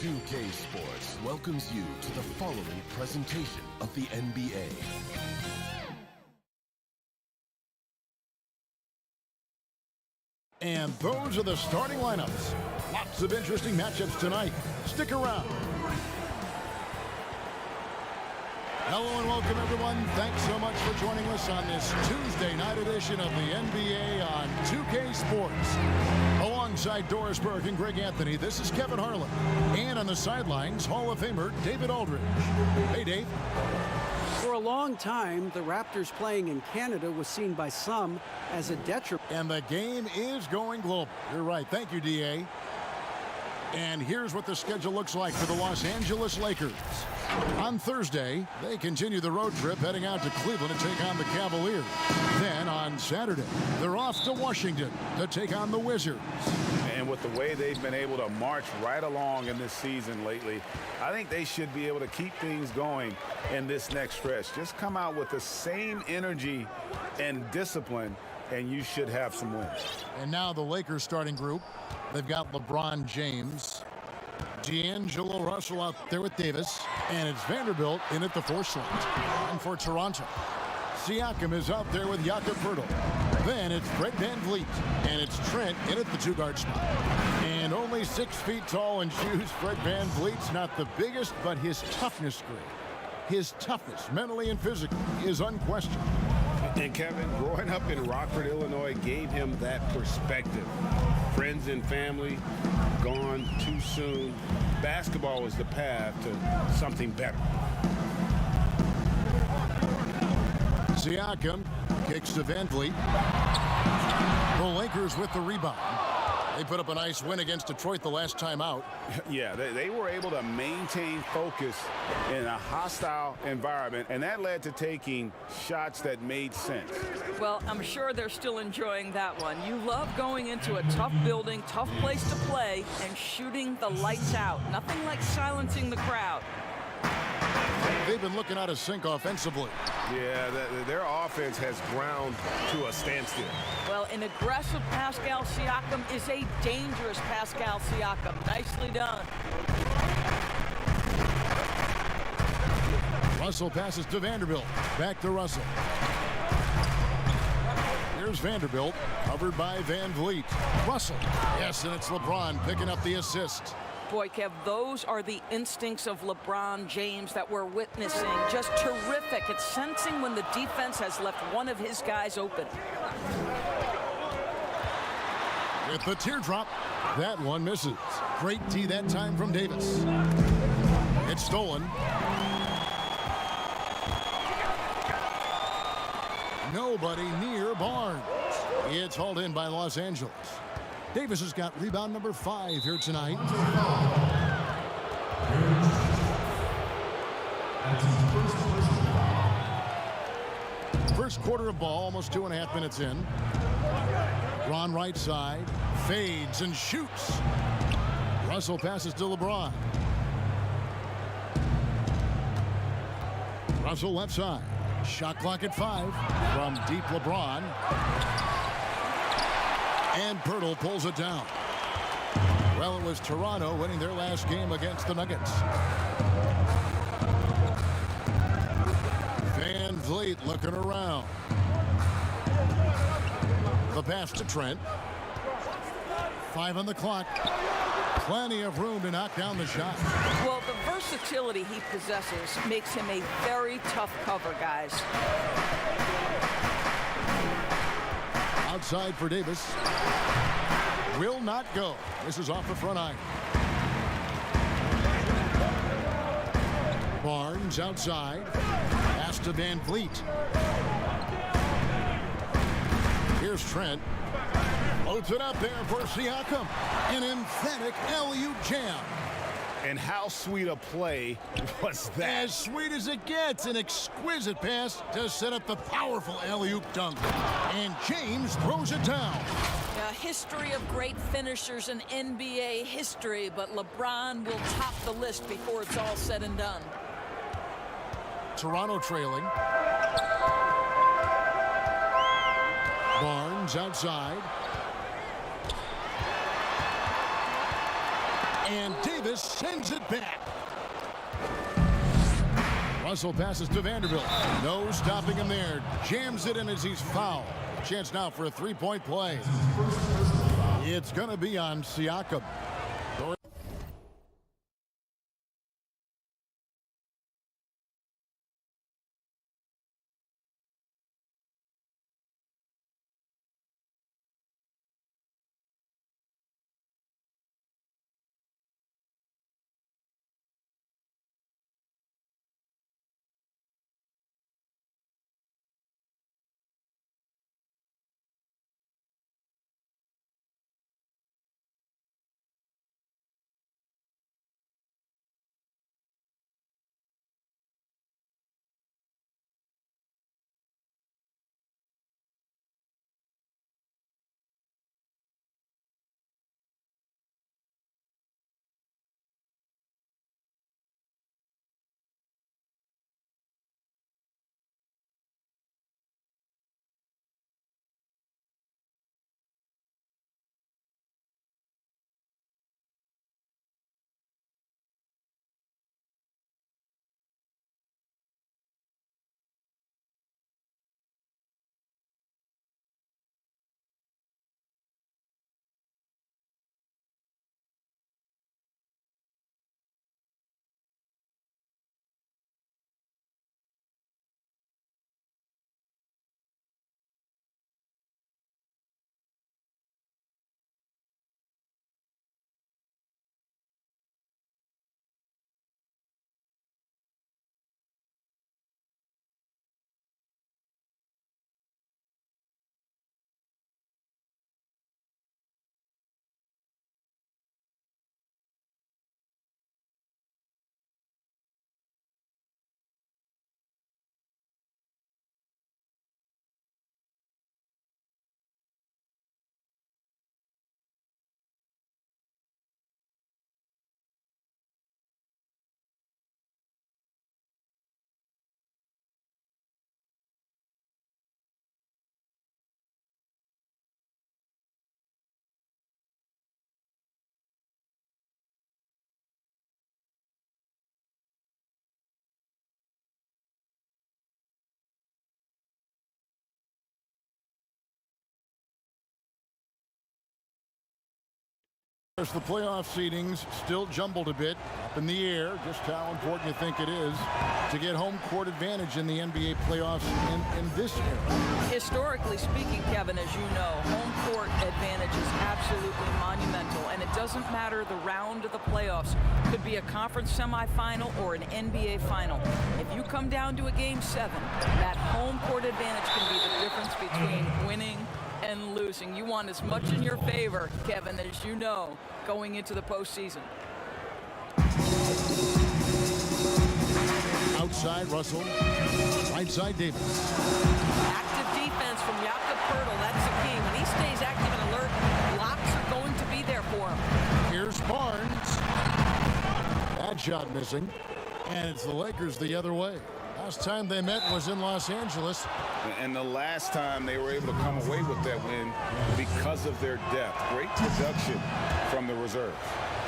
2K Sports welcomes you to the following presentation of the NBA. And those are the starting lineups. Lots of interesting matchups tonight. Stick around. Hello and welcome, everyone. Thanks so much for joining us on this Tuesday night edition of the NBA on 2K Sports. Alongside Doris Burke and Greg Anthony, this is Kevin Harlan. And on the sidelines, Hall of Famer David Aldridge. Hey, Dave. For a long time, the Raptors playing in Canada was seen by some as a detriment. And the game is going global. You're right. Thank you, DA. And here's what the schedule looks like for the Los Angeles Lakers. On Thursday, they continue the road trip heading out to Cleveland to take on the Cavaliers. Then on Saturday, they're off to Washington to take on the Wizards. And with the way they've been able to march right along in this season lately, I think they should be able to keep things going in this next stretch. Just come out with the same energy and discipline, and you should have some wins. And now the Lakers starting group. They've got LeBron James, D'Angelo Russell out there with Davis, and it's Vanderbilt in at the 4 slot. And for Toronto, Siakam is out there with Jakob Poeltl. Then it's Fred VanVleet, and it's Trent in at the 2-guard spot. And only 6 feet tall in shoes, Fred VanVleet's not the biggest, but his toughness great. His toughness, mentally and physically, is unquestioned. And Kevin, growing up in Rockford, Illinois, gave him that perspective. Friends and family gone too soon. Basketball was the path to something better. Siakam kicks to VanVleet. The Lakers with the rebound. They put up a nice win against Detroit the last time out. Yeah, they were able to maintain focus in a hostile environment, and that led to taking shots that made sense. Well, I'm sure they're still enjoying that one. You love going into a tough building, tough place to play, and shooting the lights out. Nothing like silencing the crowd. They've been looking out of sync offensively. Yeah, their offense has ground to a standstill. Well, an aggressive Pascal Siakam is a dangerous Pascal Siakam. Nicely done. Russell passes to Vanderbilt. Back to Russell. Here's Vanderbilt, covered by VanVleet. Russell. Yes, and it's LeBron picking up the assist. Boy, Kev, those are the instincts of LeBron James that we're witnessing. Just terrific at sensing when the defense has left one of his guys open. With the teardrop, that one misses. Great D that time from Davis. It's stolen. Nobody near Barnes. It's hauled in by Los Angeles. Davis has got rebound number 5 here tonight. First quarter of ball, almost 2.5 minutes in. Ron right side, fades and shoots. Russell passes to LeBron. Russell left side. Shot clock at 5 from deep LeBron. And Poeltl pulls it down. Well, it was Toronto winning their last game against the Nuggets. VanVleet looking around. The pass to Trent. 5 on the clock. Plenty of room to knock down the shot. Well, the versatility he possesses makes him a very tough cover, guys. Outside for Davis. Will not go. This is off the front iron. Barnes outside. Pass to VanVleet. Here's Trent. Loads it up there for Siakam. An emphatic alley-oop jam. And how sweet a play was that? As sweet as it gets, an exquisite pass to set up the powerful alley-oop dunk. And James throws it down. A history of great finishers in NBA history, but LeBron will top the list before it's all said and done. Toronto trailing. Barnes outside. And Davis sends it back. Russell passes to Vanderbilt. No stopping him there. Jams it in as he's fouled. Chance now for a three-point play. It's going to be on Siakam. There's the playoff seedings still jumbled a bit up in the air. Just how important you think it is to get home court advantage in the NBA playoffs in this era. Historically speaking, Kevin, as you know, home court advantage is absolutely monumental, and it doesn't matter the round of the playoffs. Could be a conference semifinal or an NBA final. If you come down to a Game 7, that home court advantage can be the difference between winning and losing. You want as much in your favor, Kevin, as you know, going into the postseason. Outside Russell, right side Davis. Active defense from Jakob Poeltl. That's the key. When he stays active and alert, blocks are going to be there for him. Here's Barnes. That shot missing. And it's the Lakers the other way. Last time they met was in Los Angeles. And the last time they were able to come away with that win because of their depth. Great production from the reserve.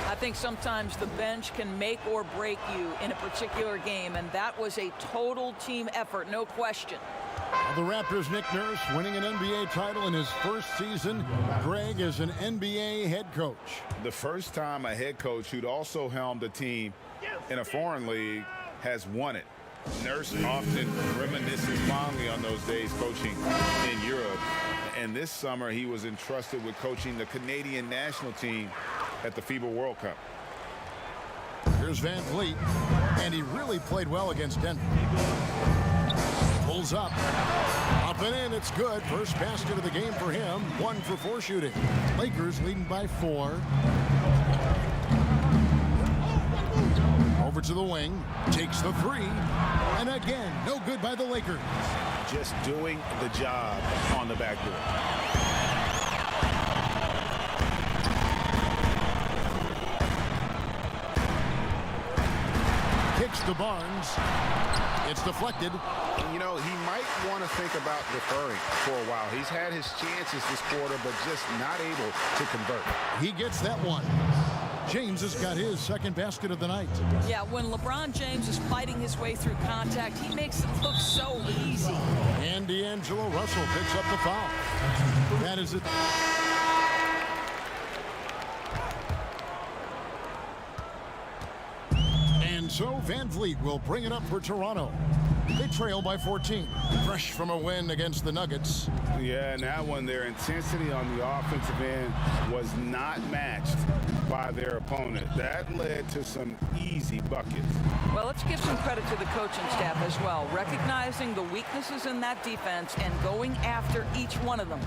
I think sometimes the bench can make or break you in a particular game, and that was a total team effort, no question. The Raptors' Nick Nurse winning an NBA title in his first season. Greg is an NBA head coach. The first time a head coach who'd also helmed a team in a foreign league has won it. Nurse often reminisces fondly on those days coaching in Europe. And this summer, he was entrusted with coaching the Canadian national team at the FIBA World Cup. Here's Van Vliet, and he really played well against Denver. Pulls up and in, it's good. First basket of the game for him. 1 for 4 shooting. Lakers leading by 4. Over to the wing, takes the 3, and again, no good by the Lakers. Just doing the job on the backboard. Kicks to Barnes. It's deflected. You know, he might want to think about deferring for a while. He's had his chances this quarter, but just not able to convert. He gets that one. James has got his second basket of the night. Yeah, when LeBron James is fighting his way through contact, he makes it look so easy. And D'Angelo Russell picks up the foul. That is it. And so Van Vliet will bring it up for Toronto. They trail by 14. Fresh from a win against the Nuggets. Yeah, and that one, their intensity on the offensive end was not matched by their opponent. That led to some easy buckets. Well, let's give some credit to the coaching staff as well, recognizing the weaknesses in that defense and going after each one of them.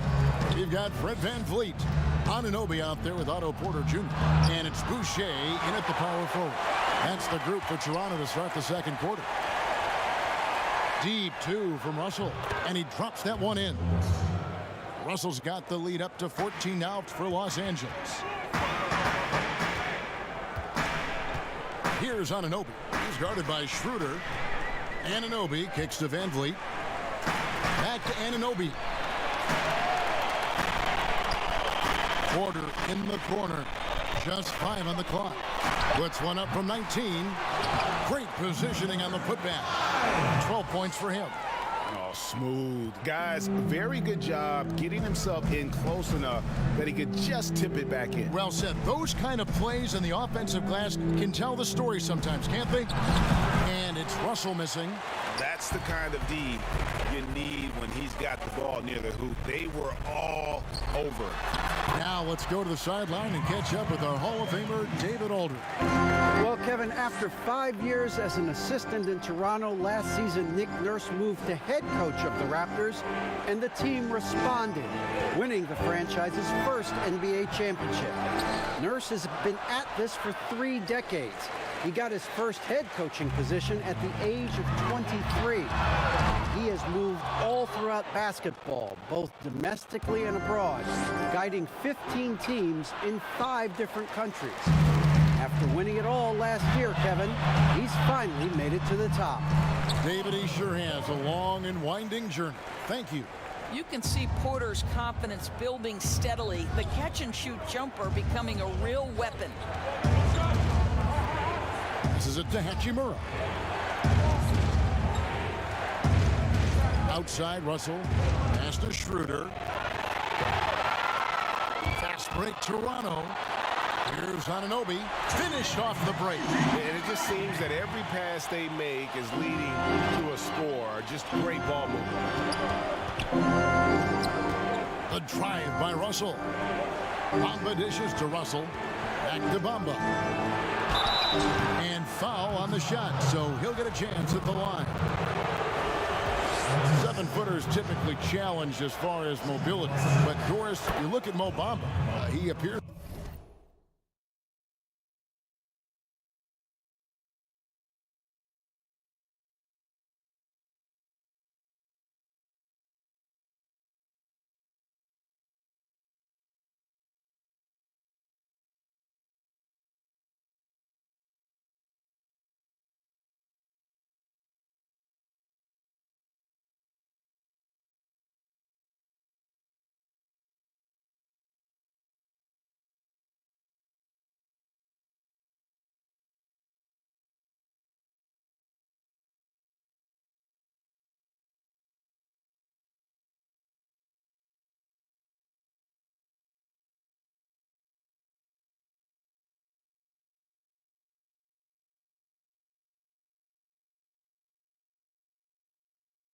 You've got Fred Van Vliet, Anunoby out there with Otto Porter Jr. And it's Boucher in at the power forward. That's the group for Toronto to start the second quarter. Deep two from Russell, and he drops that one in. Russell's got the lead up to 14 now for Los Angeles. Here's Anunoby. He's guarded by Schroeder. Anunoby kicks to Van Vliet. Back to Anunoby. Porter in the corner. Just 5 on the clock. Puts one up from 19. Great positioning on the putback. 12 points for him. Oh, smooth. Guys, very good job getting himself in close enough that he could just tip it back in. Well said. Those kind of plays in the offensive glass can tell the story sometimes, can't they? And it's Russell missing. That's the kind of D you need when he's got the ball near the hoop. They were all over. Now let's go to the sideline and catch up with our Hall of Famer, David Aldridge. Well, Kevin, after 5 years as an assistant in Toronto, last season Nick Nurse moved to head coach of the Raptors, and the team responded, winning the franchise's first NBA championship. Nurse has been at this for 3 decades. He got his first head coaching position at the age of 23. He has moved all throughout basketball, both domestically and abroad, guiding 15 teams in 5 different countries. After winning it all last year, Kevin, he's finally made it to the top. David, he sure has a long and winding journey. Thank you. You can see Porter's confidence building steadily, the catch-and-shoot jumper becoming a real weapon. This is it to Hachimura. Outside, Russell. Pass to Schroeder. Fast break, Toronto. Here's Anunoby. Finish off the break. And it just seems that every pass they make is leading to a score. Just great ball movement. The drive by Russell. Bamba dishes to Russell. Back to Bamba. And foul on the shot, so he'll get a chance at the line. 7-footers typically challenged as far as mobility. But, Doris, you look at Mo Bamba, he appears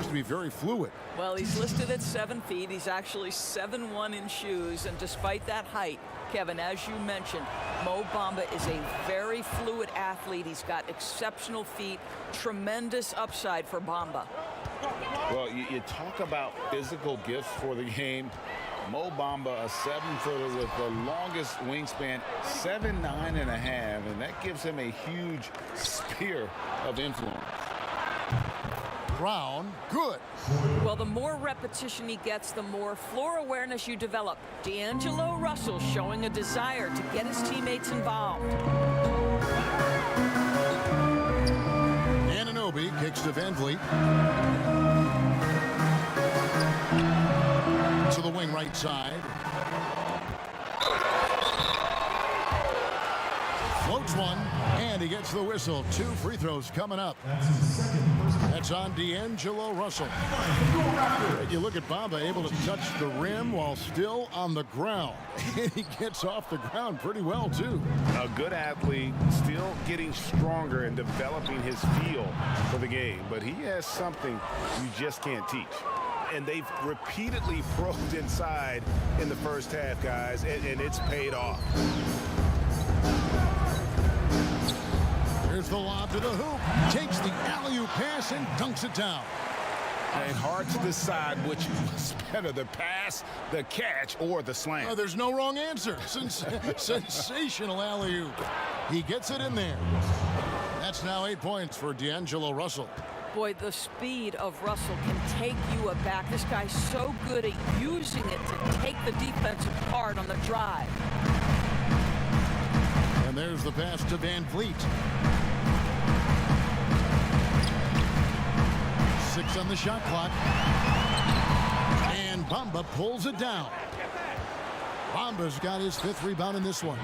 to be very fluid. Well, he's listed at 7 feet. He's actually 7'1" in shoes, and despite that height, Kevin, as you mentioned, Mo Bamba is a very fluid athlete. He's got exceptional feet, tremendous upside for Bamba. Well, you talk about physical gifts for the game. Mo Bamba, a 7-footer with the longest wingspan, 7'9.5", and that gives him a huge sphere of influence. Brown, good. Well, the more repetition he gets, the more floor awareness you develop. D'Angelo Russell showing a desire to get his teammates involved. Anunoby kicks to Van Vliet. To the wing right side. Makes one, and he gets the whistle. 2 free throws coming up. That's on D'Angelo Russell. You look at Bamba able to touch the rim while still on the ground. And he gets off the ground pretty well, too. A good athlete, still getting stronger and developing his feel for the game. But he has something you just can't teach. And they've repeatedly probed inside in the first half, guys, and it's paid off. Here's the lob to the hoop. Takes the alley-oop pass and dunks it down. And hard to decide which was better, the pass, the catch, or the slam. Oh, there's no wrong answer. Sensational alley-oop. He gets it in there. That's now 8 points for D'Angelo Russell. Boy, the speed of Russell can take you aback. This guy's so good at using it to take the defensive part on the drive. And there's the pass to Van Vliet. 6 on the shot clock. And Bamba pulls it down. Bamba's got his 5th rebound in this one.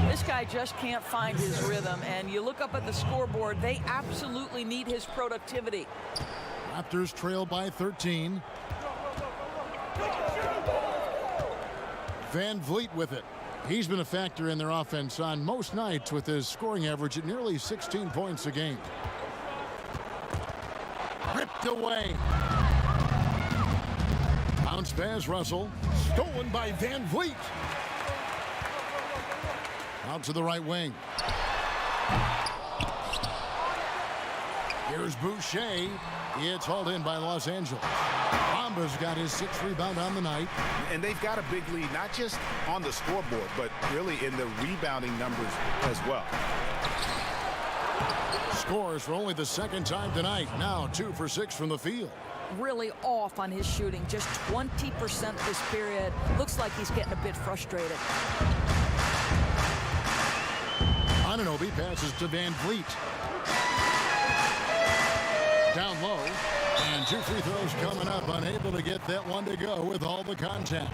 This guy just can't find his rhythm, and you look up at the scoreboard, they absolutely need his productivity. Raptors trail by 13. Van Vliet with it. He's been a factor in their offense on most nights with his scoring average at nearly 16 points a game. Ripped away. Bounce pass, Russell. Stolen by Van Vliet. Out to the right wing. Here's Boucher. It's hauled in by Los Angeles. Bamba's got his 6th rebound on the night. And they've got a big lead, not just on the scoreboard, but really in the rebounding numbers as well. Scores for only the 2nd time tonight. Now 2 for 6 from the field. Really off on his shooting, just 20% this period. Looks like he's getting a bit frustrated. Anunoby passes to Van Vliet. Down low, and 2 free throws coming up. Unable to get that one to go with all the contact.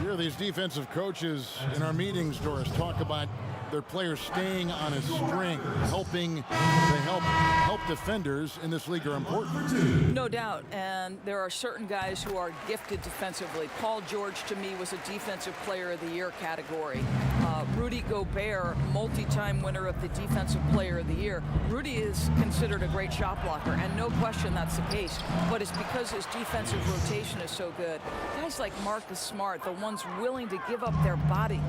Here these defensive coaches in our meetings, Doris, talk about their players staying on a string, helping to help defenders in this league are important. No doubt, and there are certain guys who are gifted defensively. Paul George, to me, was a Defensive Player of the Year category. Rudy Gobert, multi-time winner of the Defensive Player of the Year. Rudy is considered a great shot blocker, and no question that's the case, but it's because his defensive rotation is so good. Guys like Marcus Smart, the ones willing to give up their body,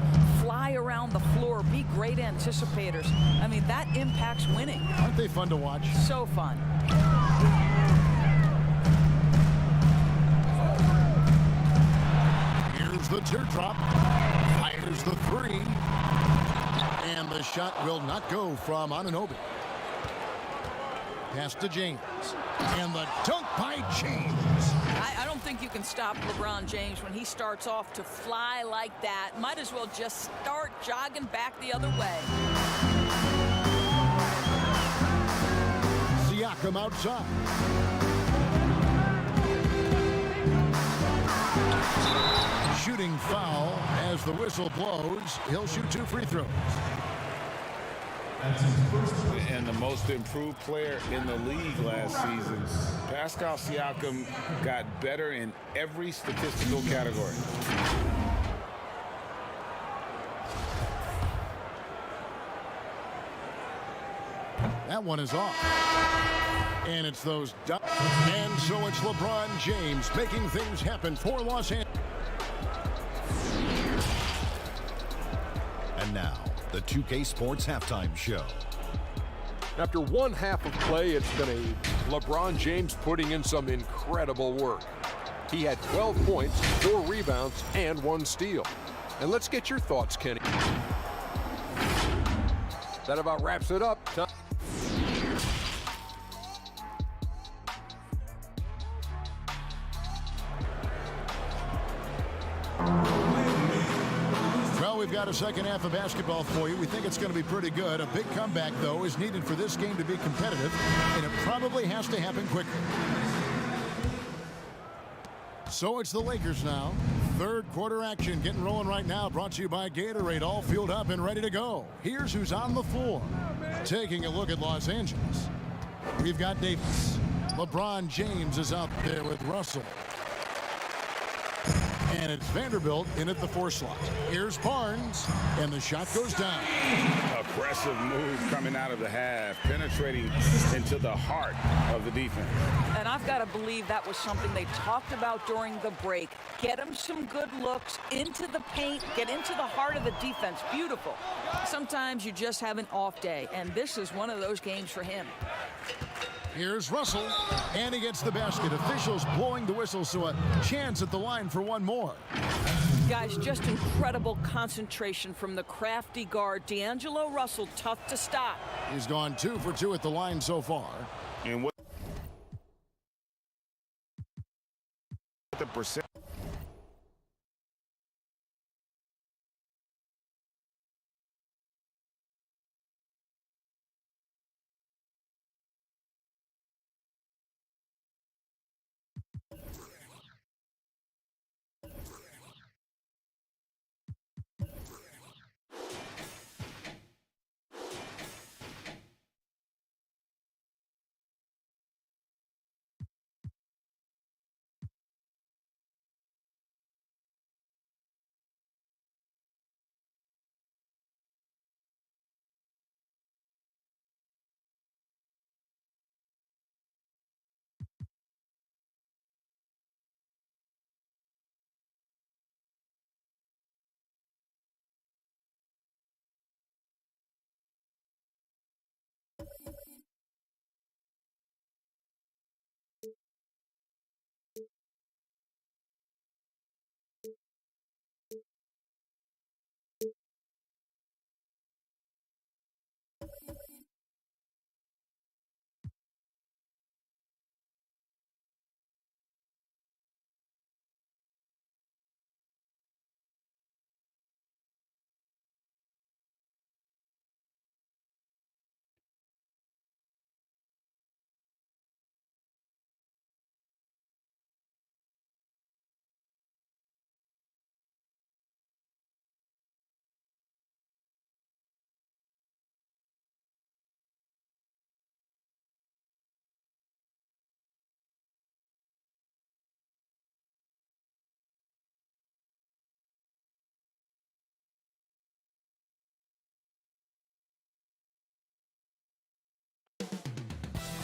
fly around the floor, be great anticipators. I mean, that impacts winning. Aren't they fun to watch? So fun. Here's the teardrop. Fires the 3. And the shot will not go from Anunoby. Pass to James. And the dunk by James. I don't think you can stop LeBron James when he starts off to fly like that. Might as well just start jogging back the other way. Siakam outside. Shooting foul as the whistle blows. He'll shoot 2 free throws. And the most improved player in the league last season, Pascal Siakam, got better in every statistical category. That one is off. And it's those and so it's LeBron James making things happen for Los Angeles. And now, the 2K Sports Halftime Show. After one half of play, it's been a LeBron James putting in some incredible work. He had 12 points, 4 rebounds, and 1 steal. And let's get your thoughts, Kenny. That about wraps it up. Well, we've got a second half of basketball for you. We think it's going to be pretty good. A big comeback, though, is needed for this game to be competitive, and it probably has to happen quickly. So it's the Lakers now, Third quarter action getting rolling right now. Brought to you by Gatorade. All fueled up and ready to go. Here's who's on the floor. Taking a look at Los Angeles. We've got Davis. LeBron James is out there with Russell. And it's Vanderbilt in at the 4 slot. Here's Barnes, and the shot goes down. Aggressive move coming out of the half, penetrating into the heart of the defense. And I've got to believe that was something they talked about during the break. Get him some good looks into the paint, get into the heart of the defense. Beautiful. Sometimes you just have an off day, and this is one of those games for him. Here's Russell, and he gets the basket. Officials blowing the whistle, so a chance at the line for one more. Guys, just incredible concentration from the crafty guard. D'Angelo Russell, tough to stop. He's gone 2 for 2 at the line so far. And what the percent?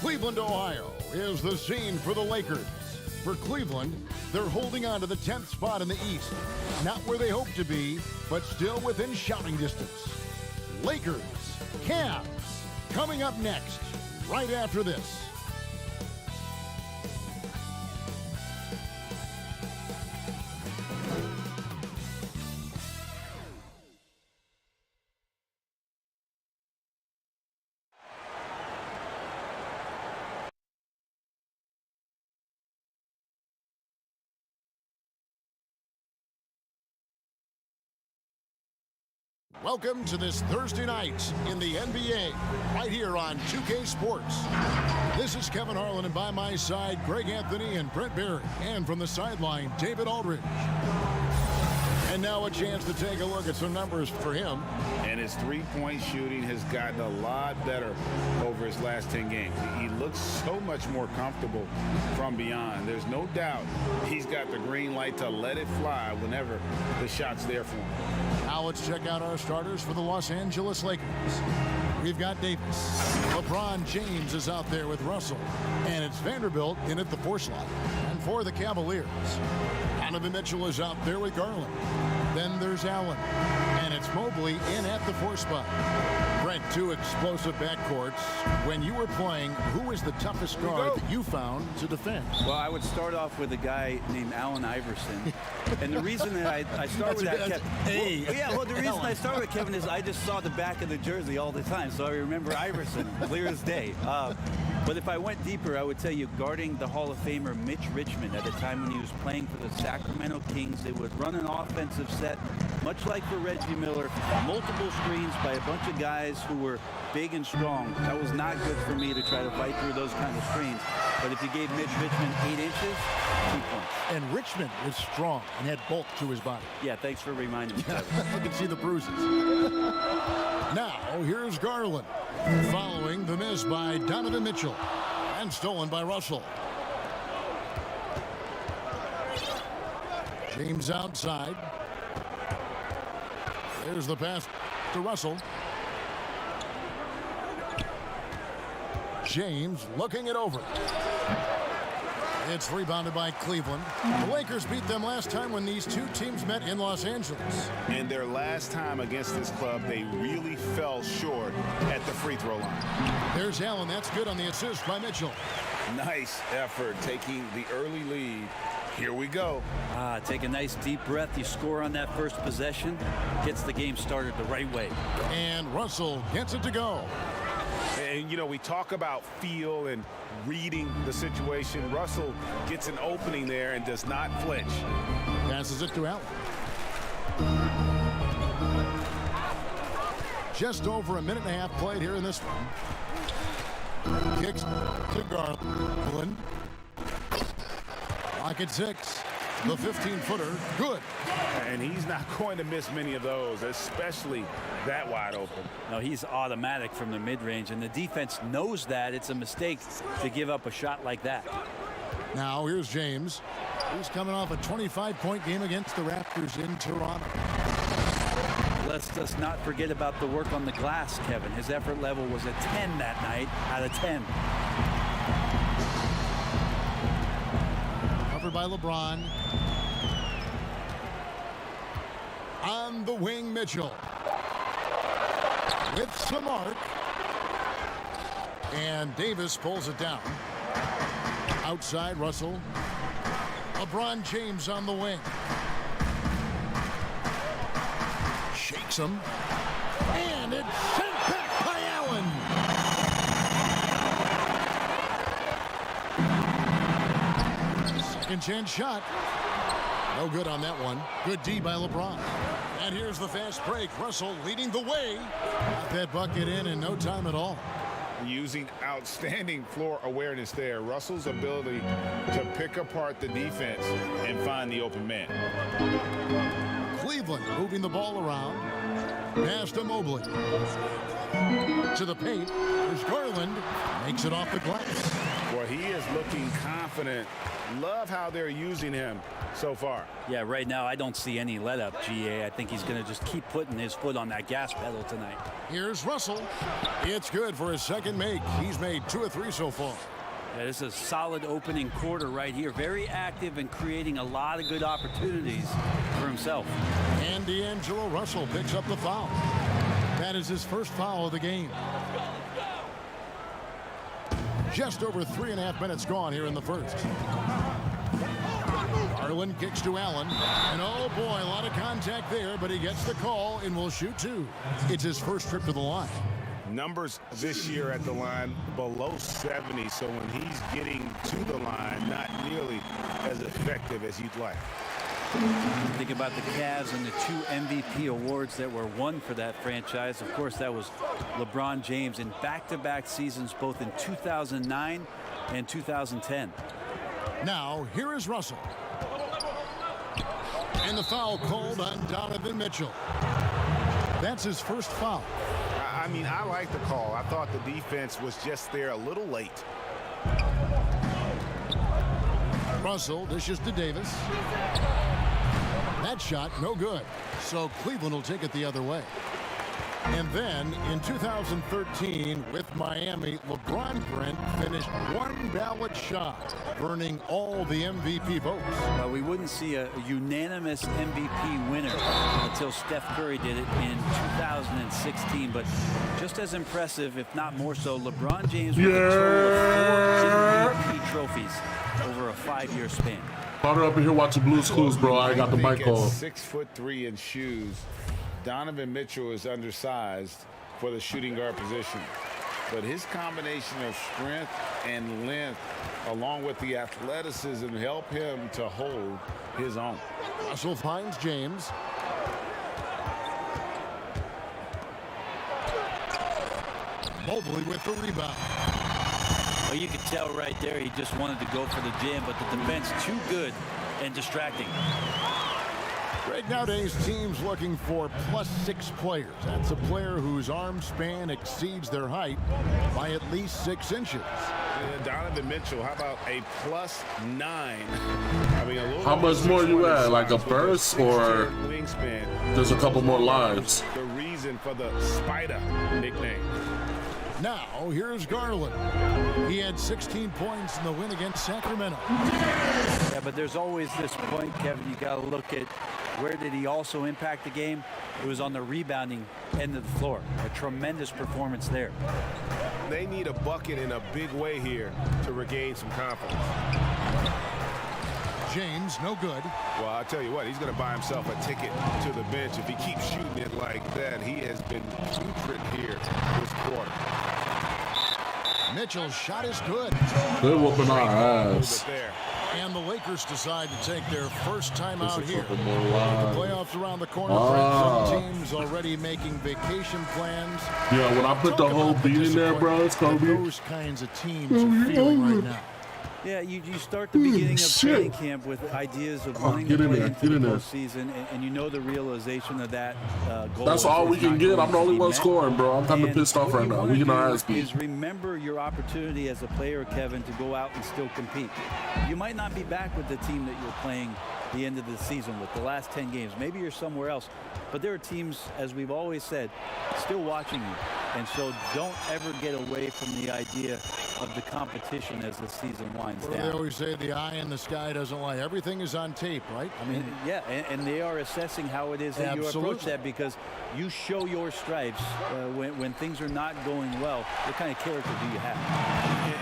Cleveland, Ohio is the scene for the Lakers. For Cleveland, they're holding on to the 10th spot in the East. Not where they hope to be, but still within shouting distance. Lakers, Cavs, coming up next, right after this. Welcome to this Thursday night in the NBA, right here on 2K Sports. This is Kevin Harlan, and by my side, Greg Anthony and Brent Barry. And from the sideline, David Aldridge. And now a chance to take a look at some numbers for him. And his three-point shooting has gotten a lot better over his last 10 games. He looks so much more comfortable from beyond. There's no doubt he's got the green light to let it fly whenever the shot's there for him. Now let's check out our starters for the Los Angeles Lakers. We've got Davis. LeBron James is out there with Russell. And it's Vanderbilt in at the 4 slot. And for the Cavaliers, Donovan Mitchell is out there with Garland. Then there's Allen. And it's Mobley in at the 4 spot. Brent, 2 explosive backcourts. When you were playing, who was the toughest guard that you found to defend? Well, I would start off with a guy named Allen Iverson. And the reason that I start with that, Kevin, the reason I start with Kevin is I just saw the back of the jersey all the time, so I remember Iverson clear as day. But if I went deeper, I would tell you guarding the Hall of Famer Mitch Richmond at a time when he was playing for the Sacramento Kings, they would run an offensive set, much like for Reggie Miller Miller. Multiple screens by a bunch of guys who were big and strong. That was not good for me to try to fight through those kind of screens. But if you gave Mitch Richmond 8 inches, 2 points. And Richmond is strong and had bulk to his body. Yeah, thanks for reminding me, Kevin. You can see the bruises. Now, here's Garland. Following the miss by Donovan Mitchell. And stolen by Russell. James outside. There's the pass to Russell. James looking it over. It's rebounded by Cleveland. The Lakers beat them last time when these two teams met in Los Angeles. And their last time against this club, they really fell short at the free throw line. There's Allen. That's good on the assist by Mitchell. Nice effort taking the early lead. Here we go. Take a nice deep breath. You score on that first possession. Gets the game started the right way. And Russell gets it to go. And, you know, we talk about feel and reading the situation. Russell gets an opening there and does not flinch. Passes it to Allen. Just over a minute and a half played here in this one. Kicks to Garland. Lock at 6. The 15-footer, good. And he's not going to miss many of those, especially that wide open. No, he's automatic from the mid-range, and the defense knows that. It's a mistake to give up a shot like that. Now here's James. He's coming off a 25-point game against the Raptors in Toronto. Let's just not forget about the work on the glass, Kevin. His effort level was a 10 that night out of 10. Covered by LeBron. On the wing, Mitchell. With some arc. And Davis pulls it down. Outside, Russell. LeBron James on the wing. Shakes him. And it's sent back by Allen. Second chance shot. No good on that one. Good D by LeBron. And here's the fast break. Russell leading the way. Got that bucket in no time at all. Using outstanding floor awareness there. Russell's ability to pick apart the defense and find the open man. Cleveland moving the ball around. Pass to Mobley. To the paint. There's Garland. Makes it off the glass. Well, he is looking confident. Love how they're using him so far. Yeah, right now I don't see any let up, GA. I think he's going to just keep putting his foot on that gas pedal tonight. Here's Russell. It's good for his second make. He's made 2 of 3 so far. Yeah, this is a solid opening quarter right here. Very active and creating a lot of good opportunities for himself. And D'Angelo Russell picks up the foul. That is his first foul of the game. Just over 3.5 minutes gone here in the first. Garland kicks to Allen. And oh boy, a lot of contact there, but he gets the call and will shoot 2. It's his first trip to the line. Numbers this year at the line below 70, so when he's getting to the line, not nearly as effective as you'd like. Think about the Cavs and the 2 MVP awards that were won for that franchise. Of course, that was LeBron James in back-to-back seasons, both in 2009 and 2010. Now, here is Russell. And the foul called on Donovan Mitchell. That's his first foul. I mean, I like the call. I thought the defense was just there a little late. Russell dishes to Davis. That shot, no good. So Cleveland will take it the other way. And then in 2013 with Miami, LeBron Brent finished 1 ballot shot, burning all the MVP votes. Well, we wouldn't see a unanimous MVP winner until Steph Curry did it in 2016. But just as impressive, if not more so, LeBron James with a total of 4 MVP trophies over a 5-year span. Potter up in here watching Blue's Clues, bro. I got the mic on. 6'3" in shoes. Donovan Mitchell is undersized for the shooting guard position, but his combination of strength and length along with the athleticism help him to hold his own. Russell finds James. Mobley with the rebound. Well, you could tell right there he just wanted to go for the jam, but the defense too good and distracting. Right nowadays, teams looking for +6 players. That's a player whose arm span exceeds their height by at least 6 inches. Donovan Mitchell, how about a +9? I mean, a little. How much more you add? Like a burst or wingspan? There's a couple more lives. The reason for the Spider nickname. Now, here's Garland. He had 16 points in the win against Sacramento. Yeah, but there's always this point, Kevin, you got to look at where did he also impact the game? It was on the rebounding end of the floor. A tremendous performance there. They need a bucket in a big way here to regain some confidence. James, no good. Well, I'll tell you what, he's going to buy himself a ticket to the bench. If he keeps shooting it like that, he has been putrid here this quarter. Mitchell's shot is good. They're whooping our ass. And the Lakers decide to take their first time out here. The lives. playoffs around the corner. Some teams already making vacation plans. Yeah, when I put the whole beat in there, bro, it's going to be... Those kinds of teams are feeling right now. Yeah, you start the beginning of training camp with ideas of wanting to play into the postseason, and you know the realization of that goal. That's all we can get. I'm the only one scoring, bro. I'm kind of pissed off right now. We can ask me. Is remember your opportunity as a player, Kevin, to go out and still compete. You might not be back with the team that you're playing the end of the season with, the last 10 games. Maybe you're somewhere else. But there are teams, as we've always said, still watching you. And so don't ever get away from the idea of the competition as the season winds down. They always say the eye in the sky doesn't lie. Everything is on tape, right? I mean, yeah, and they are assessing how it is that you approach that, because you show your stripes when things are not going well. What kind of character do you have?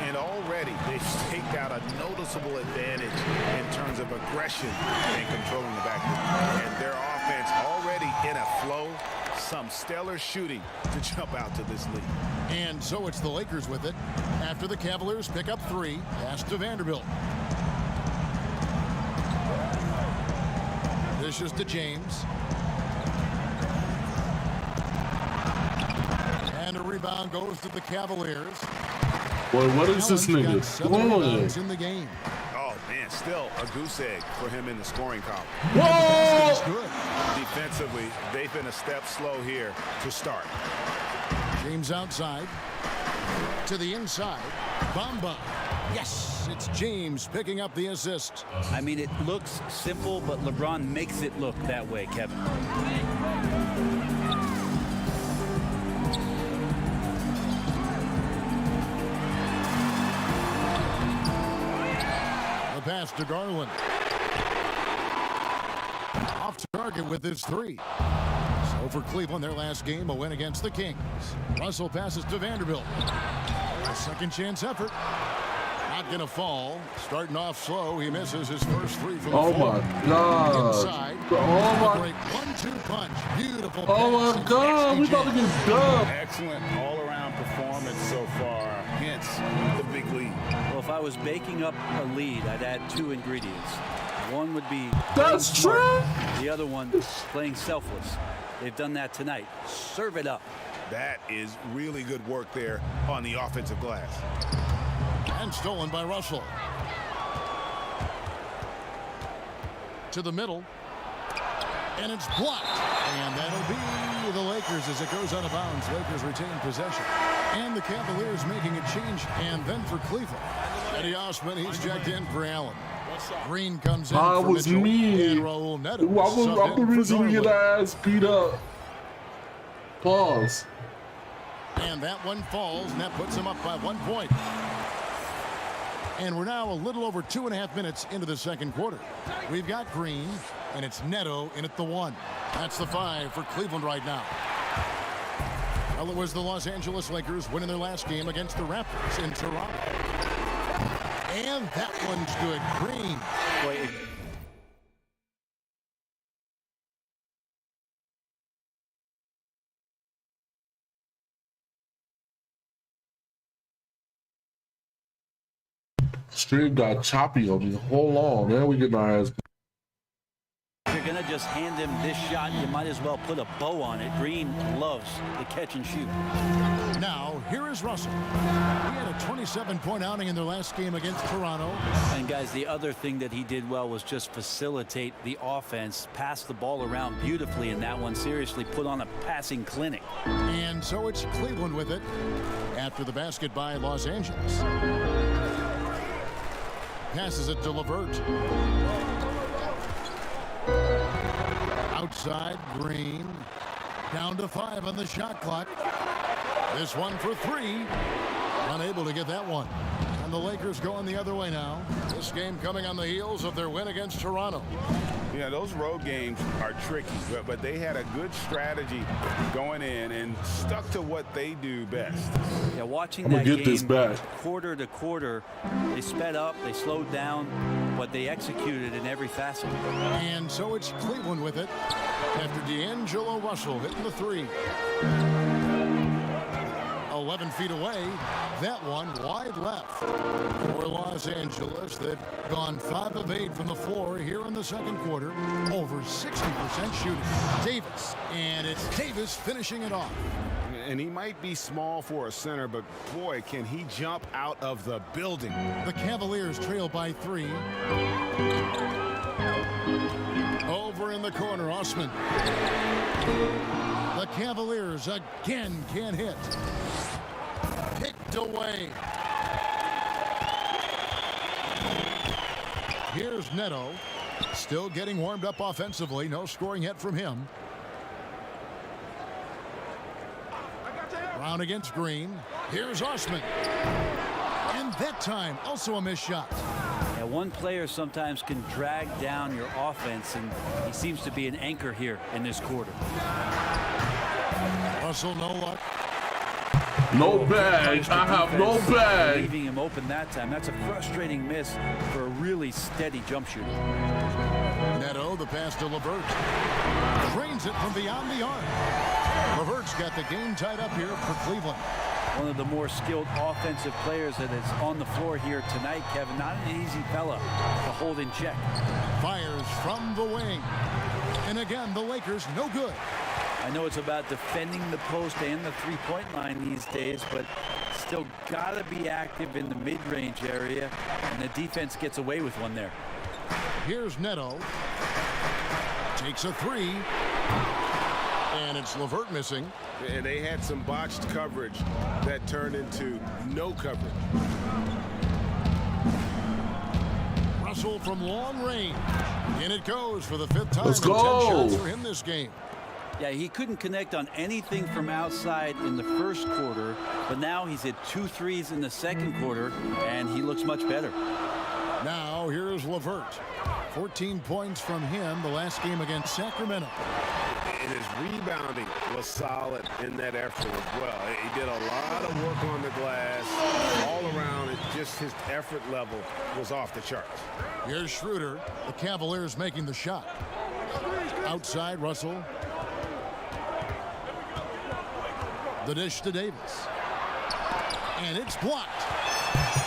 And already they've staked out a noticeable advantage in terms of aggression and controlling the backcourt. And their offense already in a flow. Some stellar shooting to jump out to this lead. And so it's the Lakers with it after the Cavaliers pick up 3. Pass to Vanderbilt. This is to James. And a rebound goes to the Cavaliers. Boy, what is this nigga doing? In the game. Oh, man, still a goose egg for him in the scoring column. Whoa! Defensively, they've been a step slow here to start. James outside. To the inside. Bamba. Yes, it's James picking up the assist. I mean, it looks simple, but LeBron makes it look that way, Kevin. The pass to Garland. Off target with his 3. So for Cleveland, their last game, a win against the Kings. Russell passes to Vanderbilt. A second chance effort. Not going to fall. Starting off slow, he misses his first 3 from the floor. My God. Inside. Oh my. Great 1-2 punch. Beautiful. Oh my God. We about to get done. Excellent all-around performance so far. Hence the big lead. Well, if I was baking up a lead, I'd add 2 ingredients. One would be that's true. The other one, playing selfless. They've done that tonight. Serve it up. That is really good work there on the offensive glass. And stolen by Russell. To the middle. And it's blocked. And that'll be the Lakers as it goes out of bounds. Lakers retain possession. And the Cavaliers making a change. And then for Cleveland. Eddie Osman, he's checked in for Allen. Green comes in for Mitchell. Me. And Raul Neto. I'm the reason we get our ass beat up. Pause. And that one falls, and that puts him up by 1 point. And we're now a little over 2.5 minutes into the second quarter. We've got Green, and it's Neto in at the 1. That's the 5 for Cleveland right now. Well, it was the Los Angeles Lakers winning their last game against the Raptors in Toronto. And that one's good. Green. Boy, Stream got choppy on me. Hold on, man. We get our ass. You're going to to just hand him this shot, you might as well put a bow on it. Green loves the catch and shoot. Now, here is Russell. He had a 27-point outing in their last game against Toronto. And guys, the other thing that he did well was just facilitate the offense, pass the ball around beautifully in that one. Seriously, put on a passing clinic. And so it's Cleveland with it after the basket by Los Angeles. Passes it to LeVert. Outside, Green. Down to 5 on the shot clock. This one for 3. Unable to get that one. And the Lakers going the other way now. This game coming on the heels of their win against Toronto. Yeah, those road games are tricky, but they had a good strategy going in and stuck to what they do best. Yeah, watching that game this back. quarter to quarter, they sped up, they slowed down, but they executed in every facet. And so it's Cleveland with it after D'Angelo Russell hitting the 3. 11 feet away. That one wide left for Los Angeles. They've gone 5 of 8 from the floor here in the second quarter. Over 60% shooting. Davis. And it's Davis finishing it off. And he might be small for a center, but boy, can he jump out of the building. The Cavaliers trail by 3. Over in the corner, Osman. The Cavaliers again can't hit. Picked away. Here's Neto. Still getting warmed up offensively. No scoring yet from him. Brown against Green. Here's Osman. And that time, also a missed shot. Yeah, one player sometimes can drag down your offense, and he seems to be an anchor here in this quarter. Russell, no luck. No bag. I have no bag. Leaving him open that time. That's a frustrating miss for a really steady jump shooter. Neto, the pass to LeVert. Drains it from beyond the arc. LeVert's got the game tied up here for Cleveland. One of the more skilled offensive players that is on the floor here tonight, Kevin. Not an easy fella to hold in check. Fires from the wing. And again, the Lakers no good. I know it's about defending the post and the three-point line these days, but still got to be active in the mid-range area, and the defense gets away with one there. Here's Neto. Takes a 3. And it's LeVert missing. And they had some botched coverage that turned into no coverage. Russell from long range. And it goes for the 5th time. Let's in 10 go. shots for him this game. Yeah, he couldn't connect on anything from outside in the first quarter, but now he's hit 2 threes in the second quarter, and he looks much better. Now here's LeVert. 14 points from him the last game against Sacramento. And his rebounding was solid in that effort as well. He did a lot of work on the glass. All around, just his effort level was off the charts. Here's Schroeder. The Cavaliers making the shot. Outside, Russell. The dish to Davis. And it's blocked.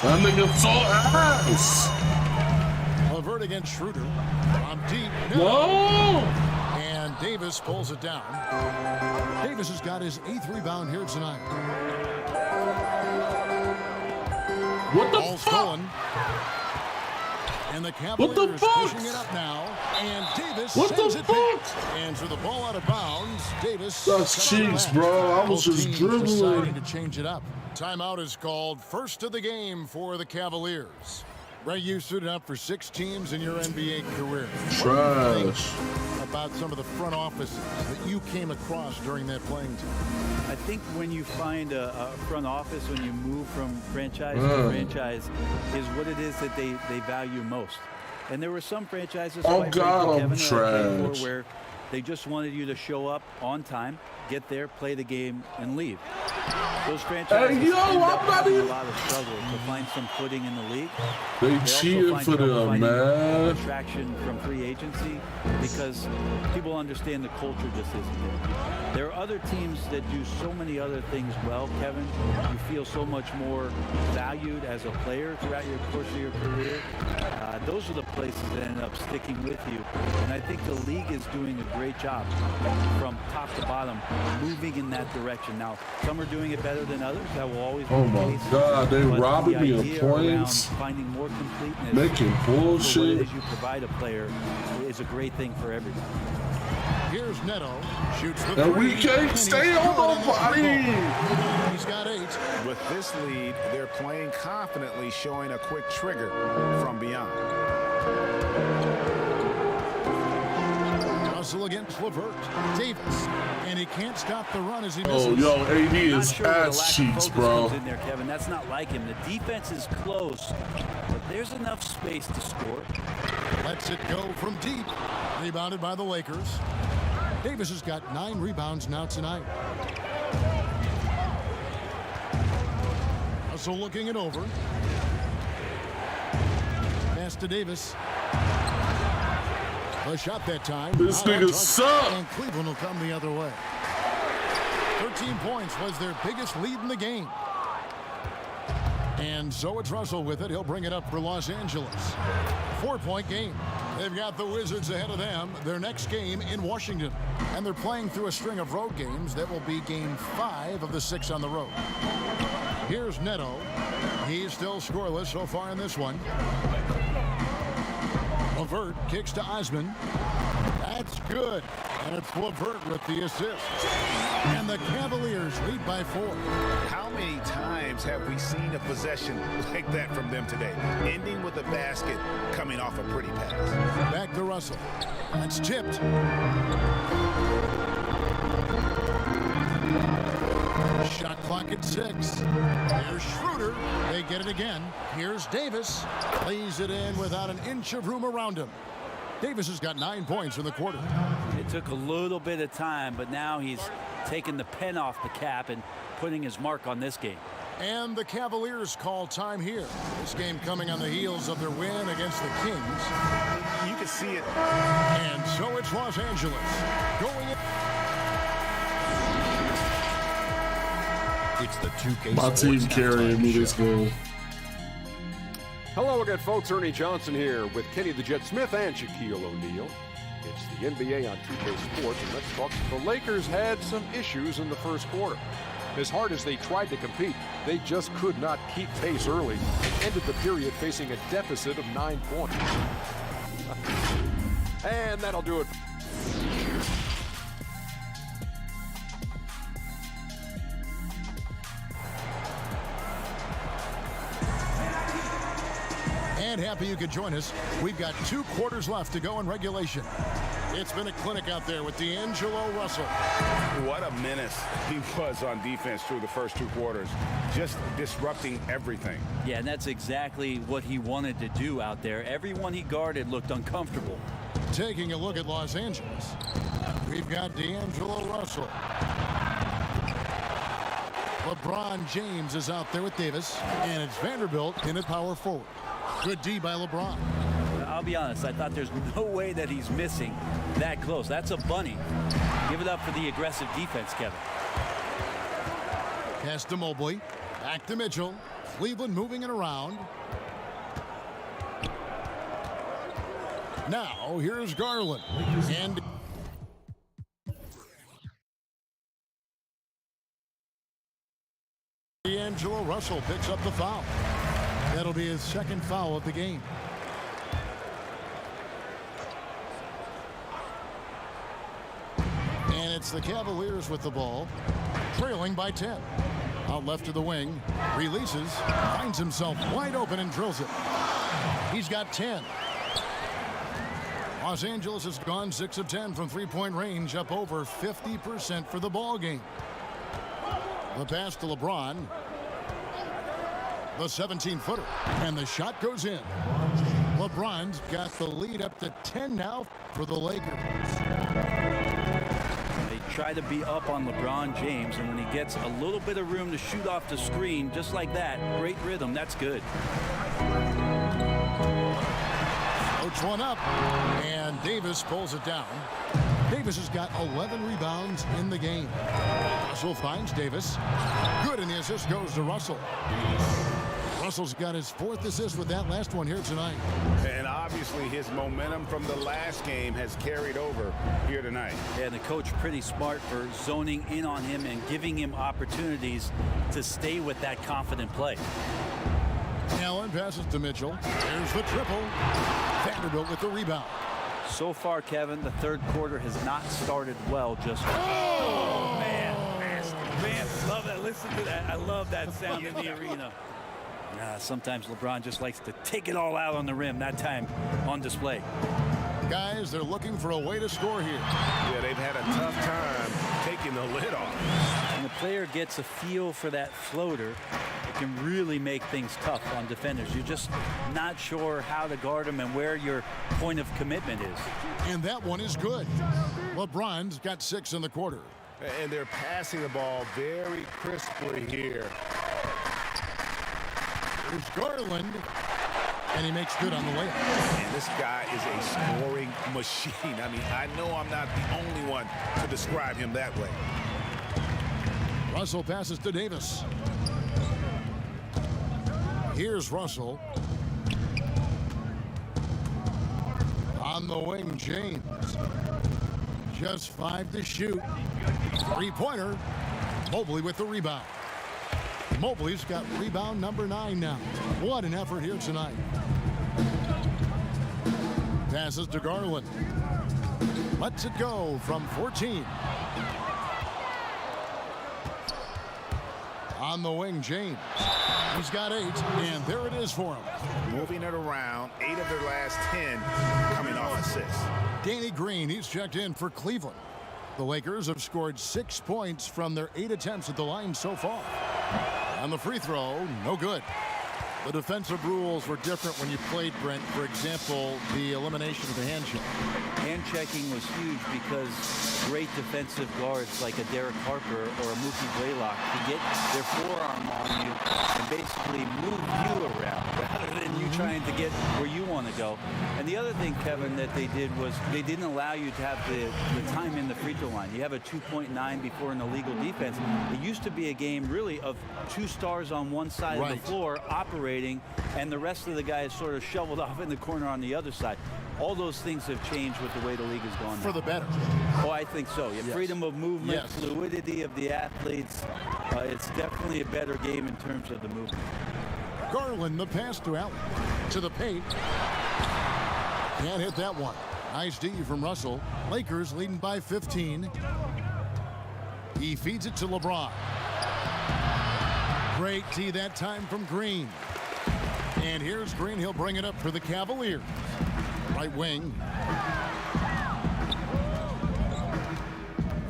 That nigga so ass. LeVert against Schroeder. From deep. No. And Davis pulls it down. Davis has got his 8th rebound here tonight. What the Ball fuck? stolen. And the Cavaliers pushing it up now. And Davis sends it back. And so the ball out of bounds. Davis. That's cheeks, bro. I was just dribbling. Deciding to change it up. Timeout is called. First of the game for the Cavaliers. Ray, you suited up for 6 teams in your NBA career. What do you think about some of the front offices that you came across during that playing time? I think when you find a front office, when you move from franchise to franchise, is what it is that they value most. And there were some franchises, oh God, I'm trash, where they just wanted you to show up on time, get there, play the game, and leave. Those franchises hey, yo, I'm not even... a lot of struggle to find some footing in the league. They cheated for them, man. Traction from free agency because people understand the culture just isn't there. There are other teams that do so many other things well, Kevin. You feel so much more valued as a player throughout your course of your career. those are the places that end up sticking with you. And I think the league is doing a great job from top to bottom, moving in that direction. Now, some are doing it better than others. That will always be Oh the my case. God, they But robbing the me of idea points, around finding more completeness making for what it bullshit. is you provide a player is a great thing for everybody. Here's Neto, shoots the And three, we can't and stay he's on good the body. He's got 8. With this lead, they're playing confidently, showing a quick trigger from beyond. Russell against Levert. Davis, and he can't stop the run as he misses. Oh, yo, AD Not is sure where the ass lack of cheeks, focus bro. comes in there, Kevin. That's not like him. The defense is close, but there's enough space to score. Lets it go from deep. Rebounded by the Lakers. Davis has got 9 rebounds now tonight. Russell looking it over. Pass to Davis. A shot that time. This Not on nigga target. suck. And Cleveland will come the other way. 13 points was their biggest lead in the game. And so it's Russell with it. He'll bring it up for Los Angeles. 4-point game. They've got the Wizards ahead of them. Their next game in Washington. And they're playing through a string of road games. That will be game 5 of the 6 on the road. Here's Neto. He's still scoreless so far in this one. Levert kicks to Osman. That's good. And it's Levert with the assist. And the Cavaliers lead by 4. How many times have we seen a possession like that from them today? Ending with a basket, coming off a pretty pass. Back to Russell. That's tipped. Shot clock at 6. There's Schroeder. They get it again. Here's Davis. Lays it in without an inch of room around him. Davis has got 9 points in the quarter. It took a little bit of time, but now he's taking the pen off the cap and putting his mark on this game. And the Cavaliers call time here. This game coming on the heels of their win against the Kings. You can see it. And so it's Los Angeles going in. It's the 2K My team Sports carrying Halftime me this Show. game. Hello again, folks. Ernie Johnson here with Kenny the Jet Smith and Shaquille O'Neal. It's the NBA on 2K Sports, and let's talk. The Lakers had some issues in the first quarter. As hard as they tried to compete, they just could not keep pace early and ended the period facing a deficit of 9 points. And that'll do it. And happy you could join us. We've got 2 quarters left to go in regulation. It's been a clinic out there with D'Angelo Russell. What a menace he was on defense through the first 2 quarters. Just disrupting everything. Yeah, and that's exactly what he wanted to do out there. Everyone he guarded looked uncomfortable. Taking a look at Los Angeles, we've got D'Angelo Russell. LeBron James is out there with Davis, and it's Vanderbilt in at power forward. Good D by LeBron. I'll be honest, I thought there's no way that he's missing that close. That's a bunny. Give it up for the aggressive defense, Kevin. Pass to Mobley. Back to Mitchell. Cleveland moving it around. Now, here's Garland. And D'Angelo Russell picks up the foul. That'll be his 2nd foul of the game. And it's the Cavaliers with the ball, trailing by 10. Out left to the wing, releases, finds himself wide open and drills it. He's got 10. Los Angeles has gone 6 of 10 from 3-point range, up over 50% for the ball game. The pass to LeBron. The 17-footer. And the shot goes in. LeBron's got the lead up to 10 now for the Lakers. They try to be up on LeBron James, and when he gets a little bit of room to shoot off the screen, just like that, great rhythm, that's good. Floats one up, and Davis pulls it down. Davis has got 11 rebounds in the game. Russell finds Davis. Good, and the assist goes to Russell. Russell's got his 4th assist with that last one here tonight. And obviously his momentum from the last game has carried over here tonight. Yeah, and the coach pretty smart for zoning in on him and giving him opportunities to stay with that confident play. Allen passes to Mitchell. There's the triple. Vanderbilt with the rebound. So far, Kevin, the third quarter has not started well. Man, love that. Listen to that. I love that sound in the arena. Sometimes LeBron just likes to take it all out on the rim. That time on display. Guys, they're looking for a way to score here. Yeah, they've had a tough time taking the lid off. When the player gets a feel for that floater, it can really make things tough on defenders. You're just not sure how to guard them and where your point of commitment is. And that one is good. LeBron's got 6 in the quarter. And they're passing the ball very crisply here. There's Garland. And he makes good on the layup. And this guy is a scoring machine. I mean, I know I'm not the only one to describe him that way. Russell passes to Davis. Here's Russell. On the wing, James. Just 5 to shoot. 3-pointer. Mobley with the rebound. Mobley's got rebound number 9 now. What an effort here tonight. Passes to Garland. Lets it go from 14. On the wing, James. He's got 8, and there it is for him. Moving it around, 8 of their last 10 coming off assists. Danny Green, he's checked in for Cleveland. The Lakers have scored 6 points from their 8 attempts at the line so far. On the free throw, no good. The defensive rules were different when you played, Brent. For example, the elimination of the hand check. Hand checking was huge because great defensive guards like a Derek Harper or a Mookie Blaylock could get their forearm on you and basically move you around rather than you trying to get where you want to go. And the other thing, Kevin, that they did was they didn't allow you to have the time in the free throw line. You have a 2.9 before an illegal defense. It used to be a game really of 2 stars on one side of the floor operating, and the rest of the guys sort of shoveled off in the corner on the other side. All those things have changed with the way the league has gone For the better. Oh, I think so. Yeah, freedom of movement, fluidity of the athletes. It's definitely a better game in terms of the movement. Garland, the pass to Allen. To the paint. Can't hit that one. Nice D from Russell. Lakers leading by 15. He feeds it to LeBron. Great D that time from Green. And here's Green. He'll bring it up for the Cavaliers. Right wing.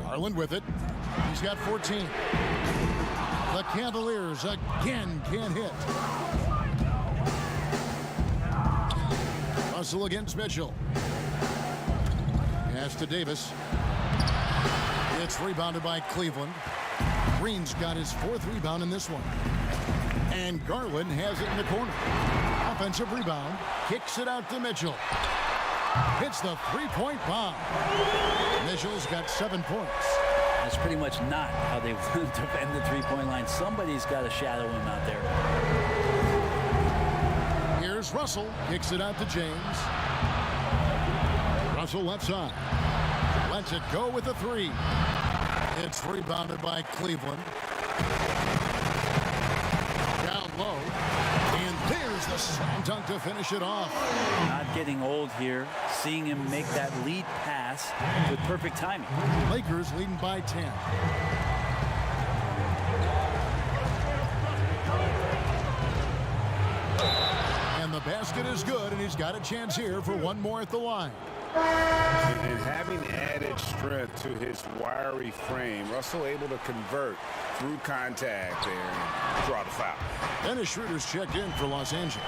Garland with it. He's got 14. The Cavaliers again can't hit. Russell against Mitchell. Pass to Davis. It's rebounded by Cleveland. Green's got his 4th rebound in this one. And Garland has it in the corner. Offensive rebound. Kicks it out to Mitchell. Hits the 3-point bomb. Mitchell's got 7 points. That's pretty much not how they want to defend the 3-point line. Somebody's got to shadow him out there. Here's Russell. Kicks it out to James. Russell left side. Lets it go with a 3. It's rebounded by Cleveland. Down low. And there's the slam dunk to finish it off. Not getting old here. Seeing him make that lead pass with perfect timing. Lakers leading by 10. And the basket is good, and he's got a chance here for one more at the line. And having added strength to his wiry frame, Russell able to convert through contact there and draw the foul. Dennis Schroeder's checked in for Los Angeles.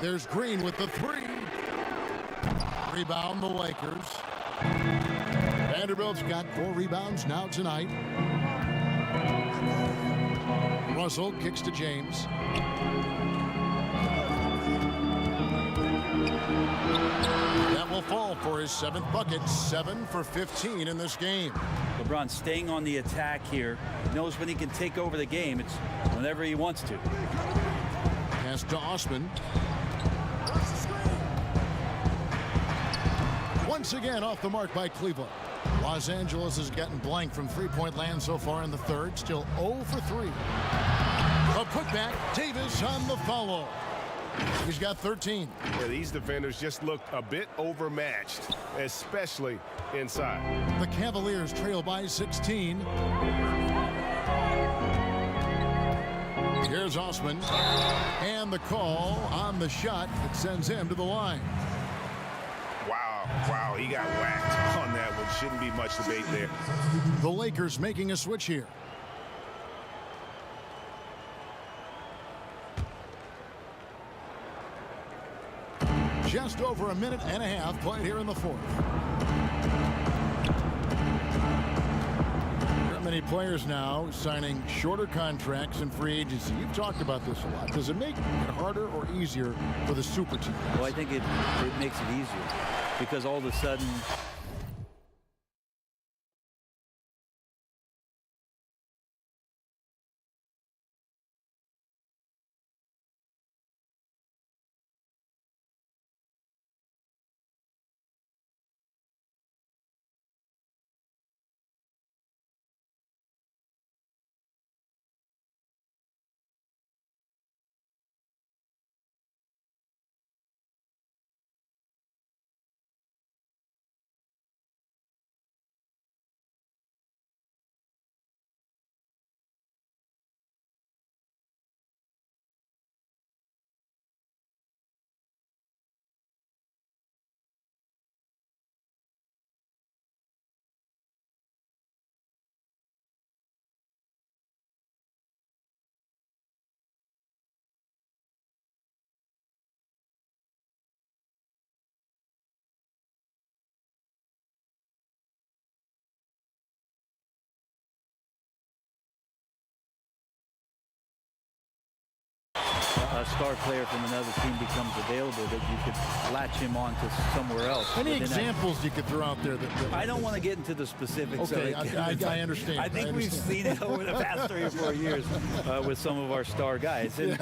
There's Green with the 3. Rebound the Lakers. Vanderbilt's got 4 rebounds now tonight. Russell kicks to James. That will fall for his 7th bucket, 7 for 15 in this game. LeBron staying on the attack here, knows when he can take over the game. It's whenever he wants to. Pass to Osman. Once again off the mark by Cleveland. Los Angeles has gotten blank from three-point land so far in the third. Still 0 for 3. A putback. Davis on the follow. He's got 13. Yeah, these defenders just looked a bit overmatched, especially inside. The Cavaliers trail by 16. Here's Osman. And the call on the shot that sends him to the line. Wow, he got whacked on that one. Shouldn't be much debate there. The Lakers making a switch here. Just over a minute and a half played here in the fourth. Not many players now signing shorter contracts in free agency. You've talked about this a lot. Does it make it harder or easier for the super team? Well, I think it makes it easier because all of a sudden a star player from another team becomes available, that you could latch him on to somewhere else. Any examples you could throw out there? I don't want to get into the specifics. Okay, I understand. I think we've seen it over the past 3 or 4 years with some of our star guys. And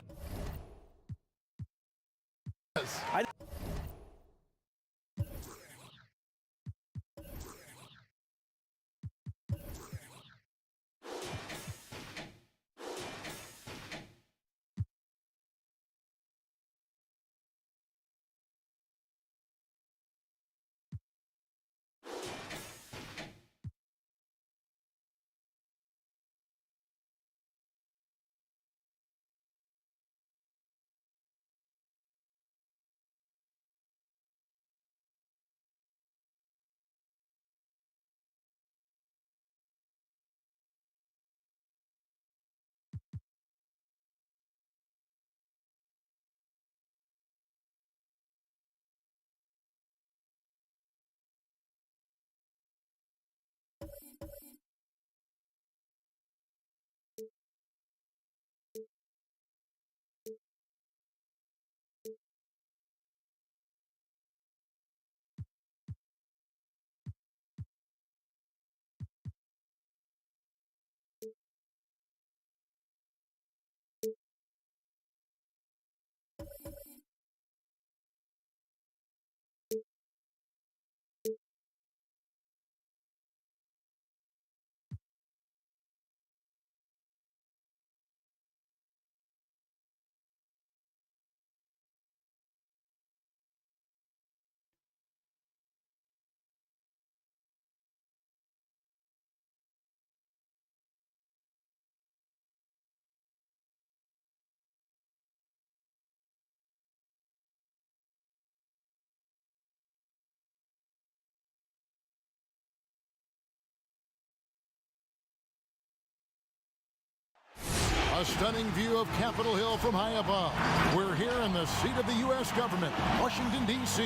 a stunning view of Capitol Hill from high above. We're here in the seat of the U.S. government, Washington, D.C.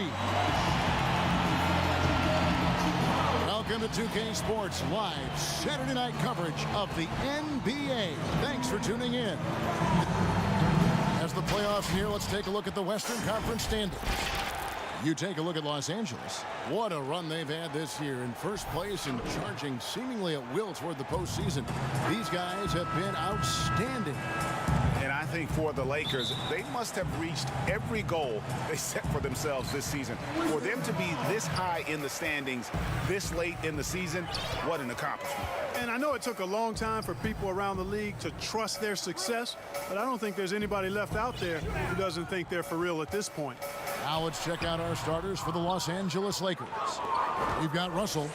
Welcome to 2K Sports live Saturday night coverage of the NBA. Thanks for tuning in. As the playoffs near, let's take a look at the Western Conference standings. You take a look at Los Angeles. What a run they've had this year, in first place and charging seemingly at will toward the postseason. These guys have been outstanding. And I think for the Lakers, they must have reached every goal they set for themselves this season. For them to be this high in the standings this late in the season, what an accomplishment. And I know it took a long time for people around the league to trust their success, but I don't think there's anybody left out there who doesn't think they're for real at this point. Now let's check out our starters for the Los Angeles Lakers. We've got Russell.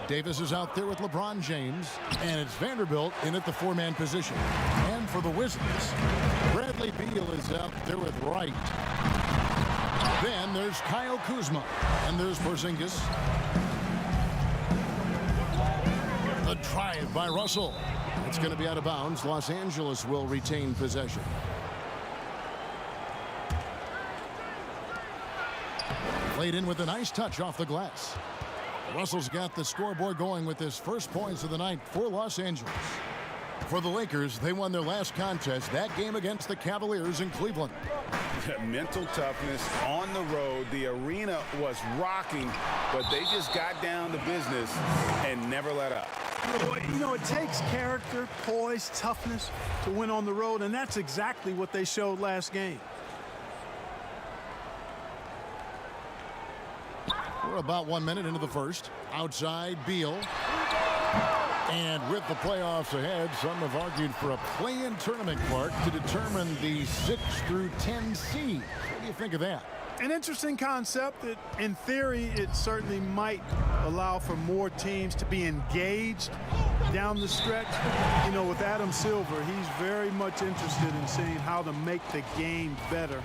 Davis is out there with LeBron James, and it's Vanderbilt in at the four-man position. And for the Wizards, Bradley Beal is out there with Wright. Then there's Kyle Kuzma, and there's Porzingis. The drive by Russell. It's going to be out of bounds. Los Angeles will retain possession. Played in with a nice touch off the glass. Russell's got the scoreboard going with his first points of the night for Los Angeles. For the Lakers, they won their last contest, that game against the Cavaliers in Cleveland. Mental toughness on the road. The arena was rocking, but they just got down to business and never let up. You know, it takes character, poise, toughness to win on the road, and that's exactly what they showed last game. We're about 1 minute into the first. Outside, Beal. And with the playoffs ahead, some have argued for a play-in tournament, Clark, to determine the 6 through 10 seed. What do you think of that? An interesting concept that, in theory, it certainly might allow for more teams to be engaged down the stretch. You know, with Adam Silver, he's very much interested in seeing how to make the game better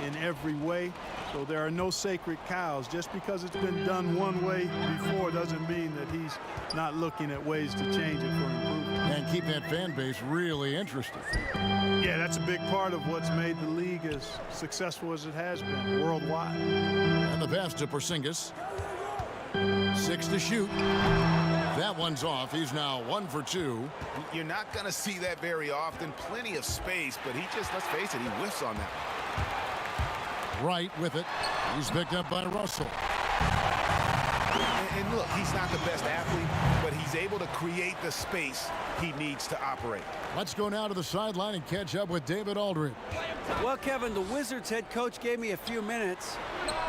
in every way. So there are no sacred cows. Just because it's been done one way before doesn't mean that he's not looking at ways to change it for improvement. And keep that fan base really interested. Yeah, that's a big part of what's made the league as successful as it has been worldwide. And the pass to Porzingis. 6 to shoot. That one's off. He's now 1 for 2. You're not going to see that very often. Plenty of space, but he just, let's face it, he whiffs on that. Right with it. He's picked up by Russell. And look, he's not the best athlete, but he's able to create the space he needs to operate. Let's go now to the sideline and catch up with David Aldridge. Well, Kevin, the Wizards head coach gave me a few minutes.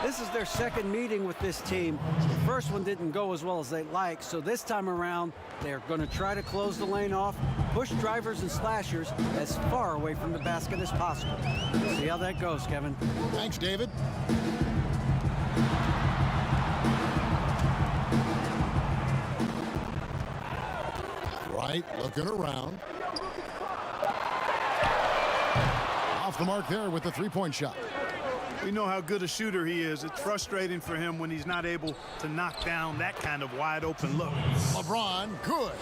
This is their second meeting with this team. The first one didn't go as well as they'd like, so this time around, they're going to try to close the lane off, push drivers and slashers as far away from the basket as possible. See how that goes, Kevin. Thanks, David. Right, looking around. Off the mark there with the three-point shot. We know how good a shooter he is. It's frustrating for him when he's not able to knock down that kind of wide-open look. LeBron, good.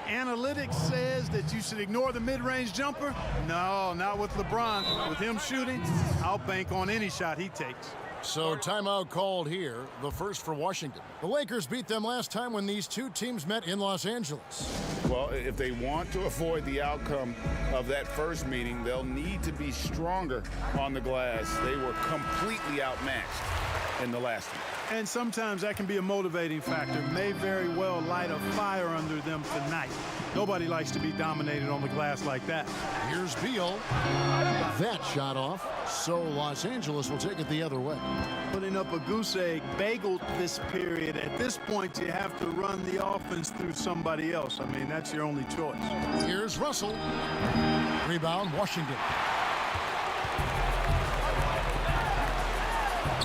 Analytics says that you should ignore the mid-range jumper. No, not with LeBron. With him shooting, I'll bank on any shot he takes. So timeout called here, the first for Washington. The Lakers beat them last time when these two teams met in Los Angeles. Well, if they want to avoid the outcome of that first meeting, they'll need to be stronger on the glass. They were completely outmatched in the last one. And sometimes that can be a motivating factor. May very well light a fire under them tonight. Nobody likes to be dominated on the glass like that. Here's Beal. That shot off. So Los Angeles will take it the other way. Putting up a goose egg, bageled this period. At this point, you have to run the offense through somebody else. I mean, that's your only choice. Here's Russell. Rebound, Washington.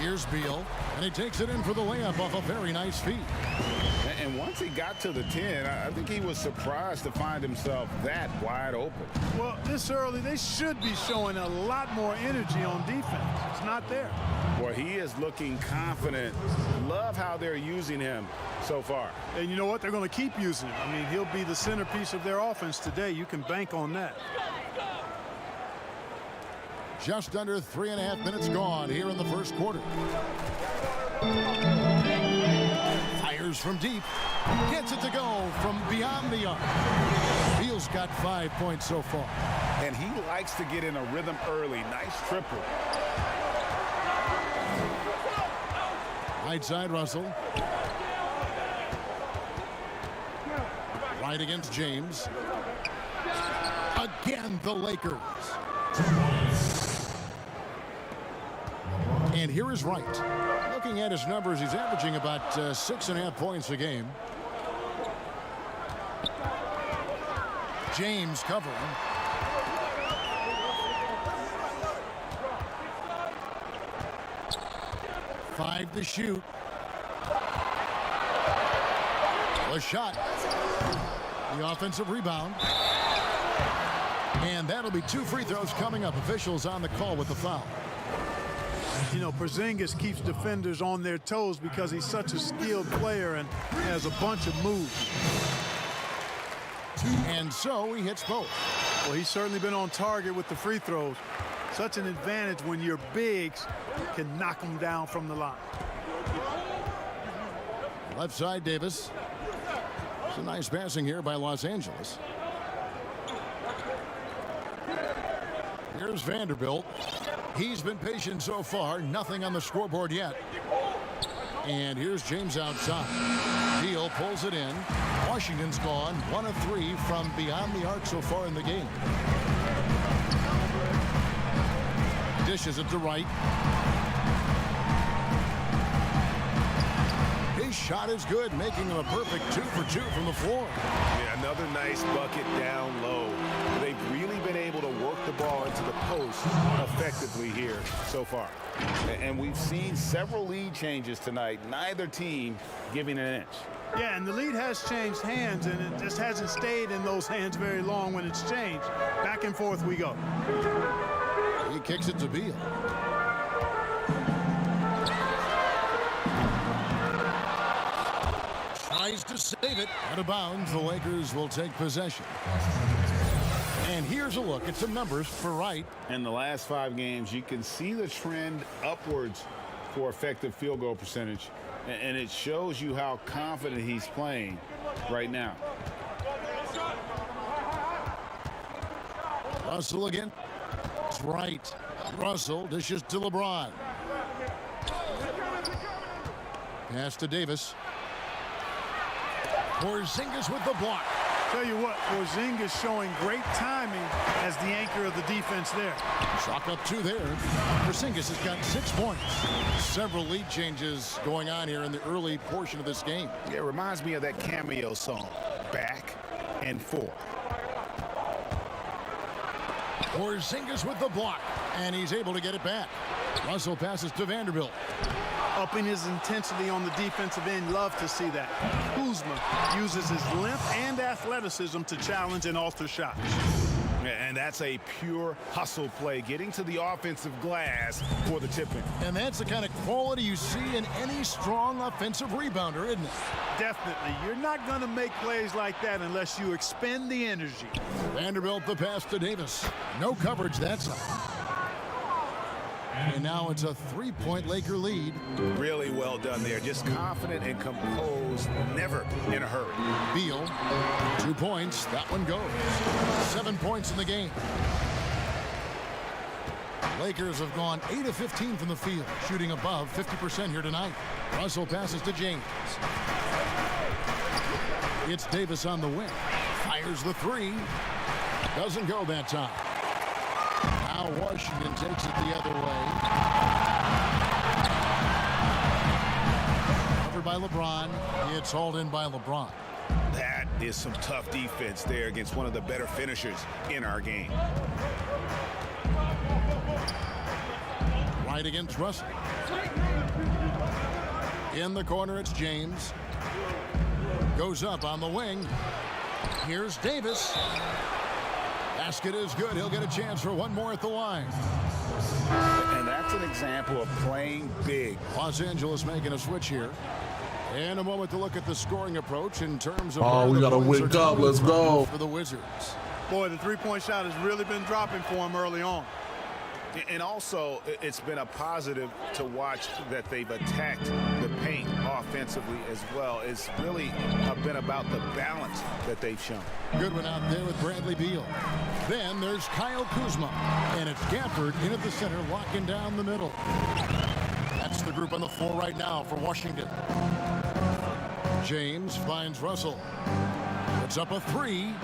Here's Beal, and he takes it in for the layup off a very nice feed. And once he got to the 10, I think he was surprised to find himself that wide open. Well, this early, they should be showing a lot more energy on defense. It's not there. Boy, he is looking confident. Love how they're using him so far. And you know what? They're going to keep using him. I mean, he'll be the centerpiece of their offense today. You can bank on that. Just under 3.5 minutes gone here in the first quarter. Fires from deep. Gets it to go from beyond the arc. Beal's got 5 points so far. And he likes to get in a rhythm early. Nice triple. Right side, Russell. Right against James. Again, the Lakers. And here is Wright. Looking at his numbers, he's averaging about 6.5 points a game. James covering. Five to shoot. A shot. The offensive rebound. And that'll be 2 free throws coming up. Officials on the call with the foul. You know, Porzingis keeps defenders on their toes because he's such a skilled player and has a bunch of moves. And so he hits both. Well, he's certainly been on target with the free throws. Such an advantage when your bigs can knock them down from the line. Left side, Davis. It's a nice passing here by Los Angeles. Here's Vanderbilt. He's been patient so far. Nothing on the scoreboard yet. And here's James outside. Beal pulls it in. Washington's gone 1 of 3 from beyond the arc so far in the game. Dishes it to Wright. His shot is good, making him a perfect 2 for 2 from the floor. Yeah, another nice bucket down low. They've really been able to work the ball into the post effectively here so far. And we've seen several lead changes tonight, neither team giving an inch. Yeah, and the lead has changed hands, and it just hasn't stayed in those hands very long when it's changed. Back and forth we go. He kicks it to Beal. Tries to save it. Out of bounds, the Lakers will take possession. And here's a look at some numbers for Wright. In the last 5 games, you can see the trend upwards for effective field goal percentage. And it shows you how confident he's playing right now. Russell again. It's Wright. Russell dishes to LeBron. Pass to Davis. Porzingis with the block. Tell you what, Porzingis showing great timing as the anchor of the defense there. Chalk up 2 there. Porzingis has got 6 points. Several lead changes going on here in the early portion of this game. Yeah, it reminds me of that cameo song, Back and Forth. Porzingis with the block, and he's able to get it back. Russell passes to Vanderbilt. Upping his intensity on the defensive end. Love to see that. Kuzma uses his length and athleticism to challenge and alter shots. And that's a pure hustle play, getting to the offensive glass for the tip-in. And that's the kind of quality you see in any strong offensive rebounder, isn't it? Definitely. You're not going to make plays like that unless you expend the energy. Vanderbilt the pass to Davis. No coverage that side. And now it's a 3-point Laker lead. Really well done there. Just confident and composed, never in a hurry. Beal, 2 points. That one goes. 7 points in the game. Lakers have gone 8 of 15 from the field, shooting above 50% here tonight. Russell passes to James. It's Davis on the wing. Fires the 3. Doesn't go that time. Now Washington takes it the other way. Covered by LeBron. It's hauled in by LeBron. That is some tough defense there against one of the better finishers in our game. Right against Russell. In the corner, it's James. Goes up on the wing. Here's Davis. Basket is good. He'll get a chance for one more at the line. And that's an example of playing big. Los Angeles making a switch here. And a moment to look at the scoring approach in terms of... Oh, we got to wake up. Let's go. For the Wizards. Boy, the three-point shot has really been dropping for him early on. And also, it's been a positive to watch that they've attacked the paint offensively as well. It's really been about the balance that they've shown. Good one out there with Bradley Beal. Then there's Kyle Kuzma. And it's Gafford in at the center, locking down the middle. That's the group on the floor right now for Washington. James finds Russell. Puts up a three.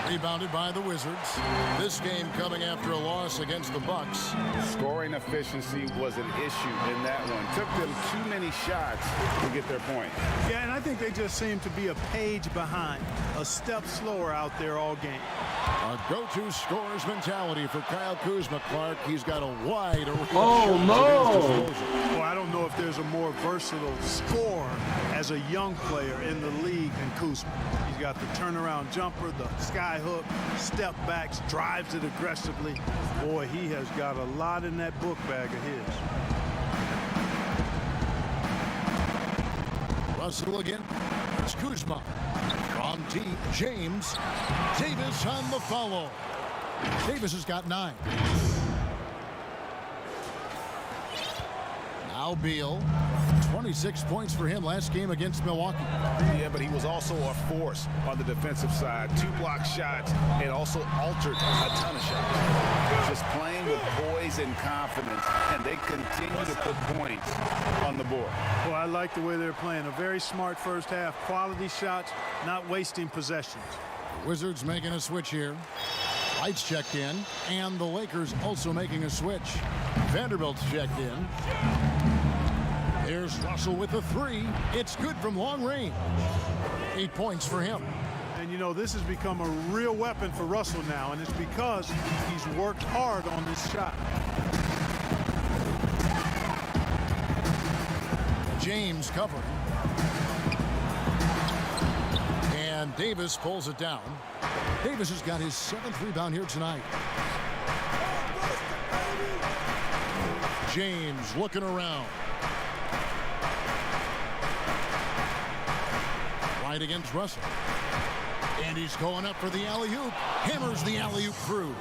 Rebounded by the Wizards. This game coming after a loss against the Bucks. Scoring efficiency was an issue in that one. Took them too many shots to get their point. Yeah, and I think they just seem to be a page behind, a step slower out there all game. A go-to scorer's mentality for Kyle Kuzma, Clark. He's got a wide array. Oh, no. Well, I don't know if there's a more versatile scorer as a young player in the league than Kuzma. He's got the turnaround jumper, the sky hook, step backs, drives it aggressively. Boy, he has got a lot in that book bag of his. Russell again. It's Kuzma. From deep, James. Davis on the follow. Davis has got 9. Now Beal. 26 points for him last game against Milwaukee. Yeah, but he was also a force on the defensive side. 2 block shots and also altered a ton of shots. Just playing with poise and confidence, and they continue to put points on the board. Well, I like the way they're playing. A very smart first half. Quality shots, not wasting possessions. Wizards making a switch here. Lights checked in, and the Lakers also making a switch. Vanderbilt's checked in. Here's Russell with the 3. It's good from long range. 8 points for him. And, you know, this has become a real weapon for Russell now, and it's because he's worked hard on this shot. James covering. And Davis pulls it down. Davis has got his 7th rebound here tonight. James looking around. Right against Russell. And he's going up for the alley-oop. Hammers the alley-oop through.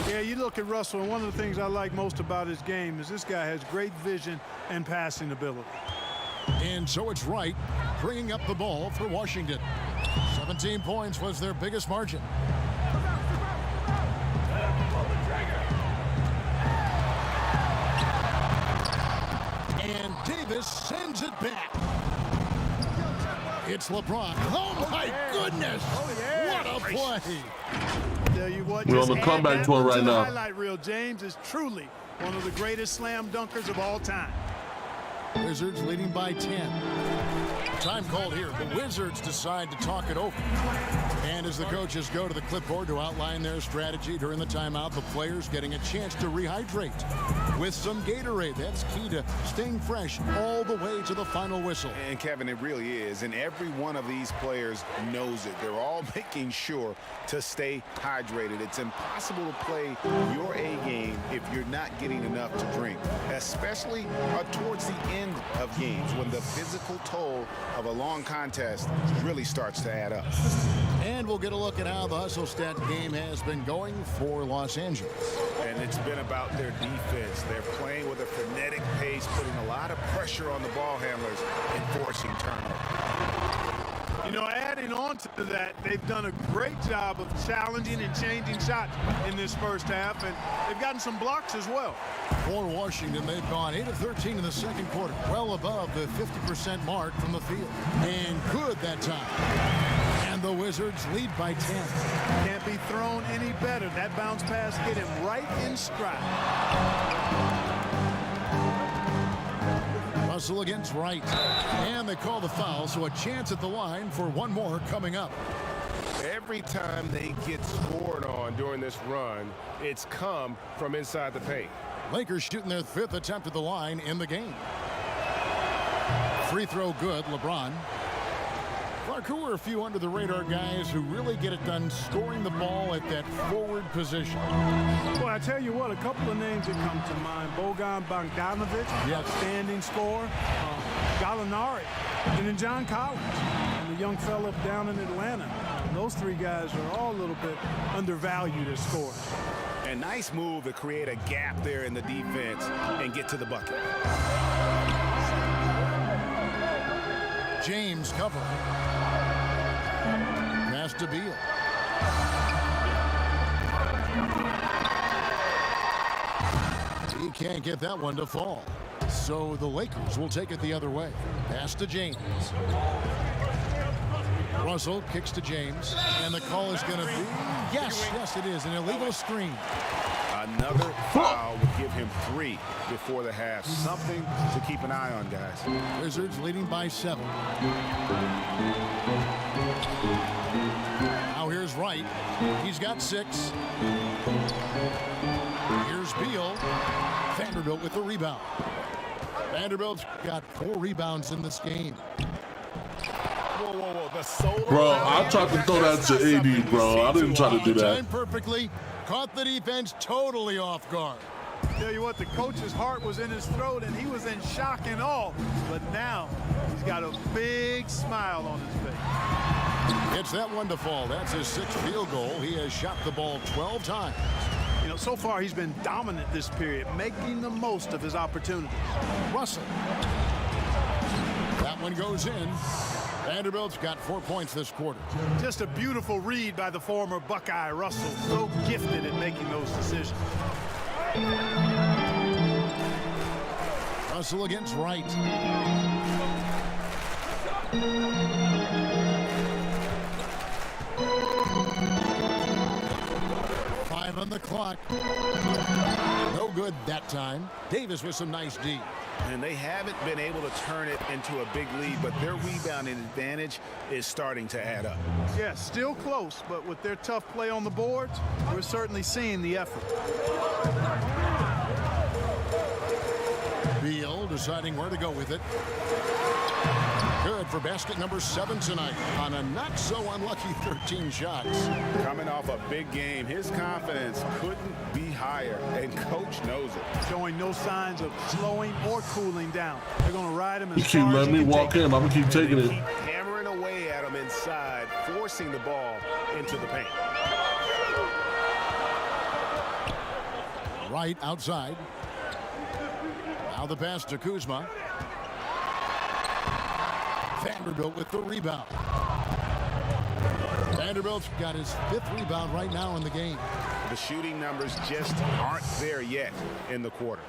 Yeah, you look at Russell, and one of the things I like most about his game is this guy has great vision and passing ability. And so it's Wright bringing up the ball for Washington. 17 points was their biggest margin. And Davis sends it back. It's LeBron. Oh, my goodness. What a play. Tell you what, We're on the comeback tour right now. Highlight reel. James is truly one of the greatest slam dunkers of all time. Wizards leading by 10. Time called here. The Wizards decide to talk it over. And as the coaches go to the clipboard to outline their strategy during the timeout, the players getting a chance to rehydrate with some Gatorade. That's key to staying fresh all the way to the final whistle. And Kevin, it really is. And every one of these players knows it. They're all making sure to stay hydrated. It's impossible to play your A game if you're not getting enough to drink, especially towards the end of games when the physical toll of a long contest really starts to add up. And we'll get a look at how the hustle stat game has been going for Los Angeles. And it's been about their defense. They're playing with a frenetic pace, putting a lot of pressure on the ball handlers and forcing turnover. You know, adding on to that, they've done a great job of challenging and changing shots in this first half, and they've gotten some blocks as well. For Washington, they've gone 8 of 13 in the second quarter, well above the 50% mark from the field. And good that time. And the Wizards lead by 10. Can't be thrown any better. That bounce pass hit him right in stride. Russell against Wright. And they call the foul, so a chance at the line for one more coming up. Every time they get scored on during this run, it's come from inside the paint. Lakers shooting their 5th attempt at the line in the game. Free throw good, LeBron. Clark, who are a few under-the-radar guys who really get it done scoring the ball at that forward position? Well, I tell you what, a couple of names that come to mind. Bojan Bogdanovic, outstanding scorer. Gallinari, and then John Collins, and the young fella down in Atlanta. Those 3 guys are all a little bit undervalued as scorers. A nice move to create a gap there in the defense and get to the bucket. James covering. Pass to Beal. He can't get that one to fall. So the Lakers will take it the other way. Pass to James. Russell kicks to James, and the call is going to be, yes, it is, an illegal screen. Another foul would give him 3 before the half. Something to keep an eye on, guys. Wizards leading by 7. Now here's Wright. He's got 6. Here's Beal. Vanderbilt with the rebound. Vanderbilt's got 4 rebounds in this game. Bro, I tried to throw that to AD, bro. I didn't try to do that. Timed perfectly. Caught the defense totally off guard. Tell you what, the coach's heart was in his throat, and he was in shock and awe. But now he's got a big smile on his face. It's that one to fall. That's his 6th field goal. He has shot the ball 12 times. You know, so far he's been dominant this period, making the most of his opportunities. Russell. That one goes in. Vanderbilt's got 4 points this quarter. Just a beautiful read by the former Buckeye Russell. So gifted at making those decisions. Russell against Wright. Five on the clock. No good that time. Davis with some nice D. And they haven't been able to turn it into a big lead, but their rebounding advantage is starting to add up. Yeah, still close, but with their tough play on the boards, we're certainly seeing the effort. Beal deciding where to go with it. Good for basket number 7 tonight on a not so unlucky 13 shots. Coming off a big game, his confidence couldn't be higher, and coach knows it. Showing no signs of slowing or cooling down. They're going to ride him as You keep far as letting me walk in. I'm going to keep taking it. Keep hammering away at him inside, forcing the ball into the paint. Right outside. Now the pass to Kuzma. Vanderbilt with the rebound. Vanderbilt's got his 5th rebound right now in the game. The shooting numbers just aren't there yet in the quarter.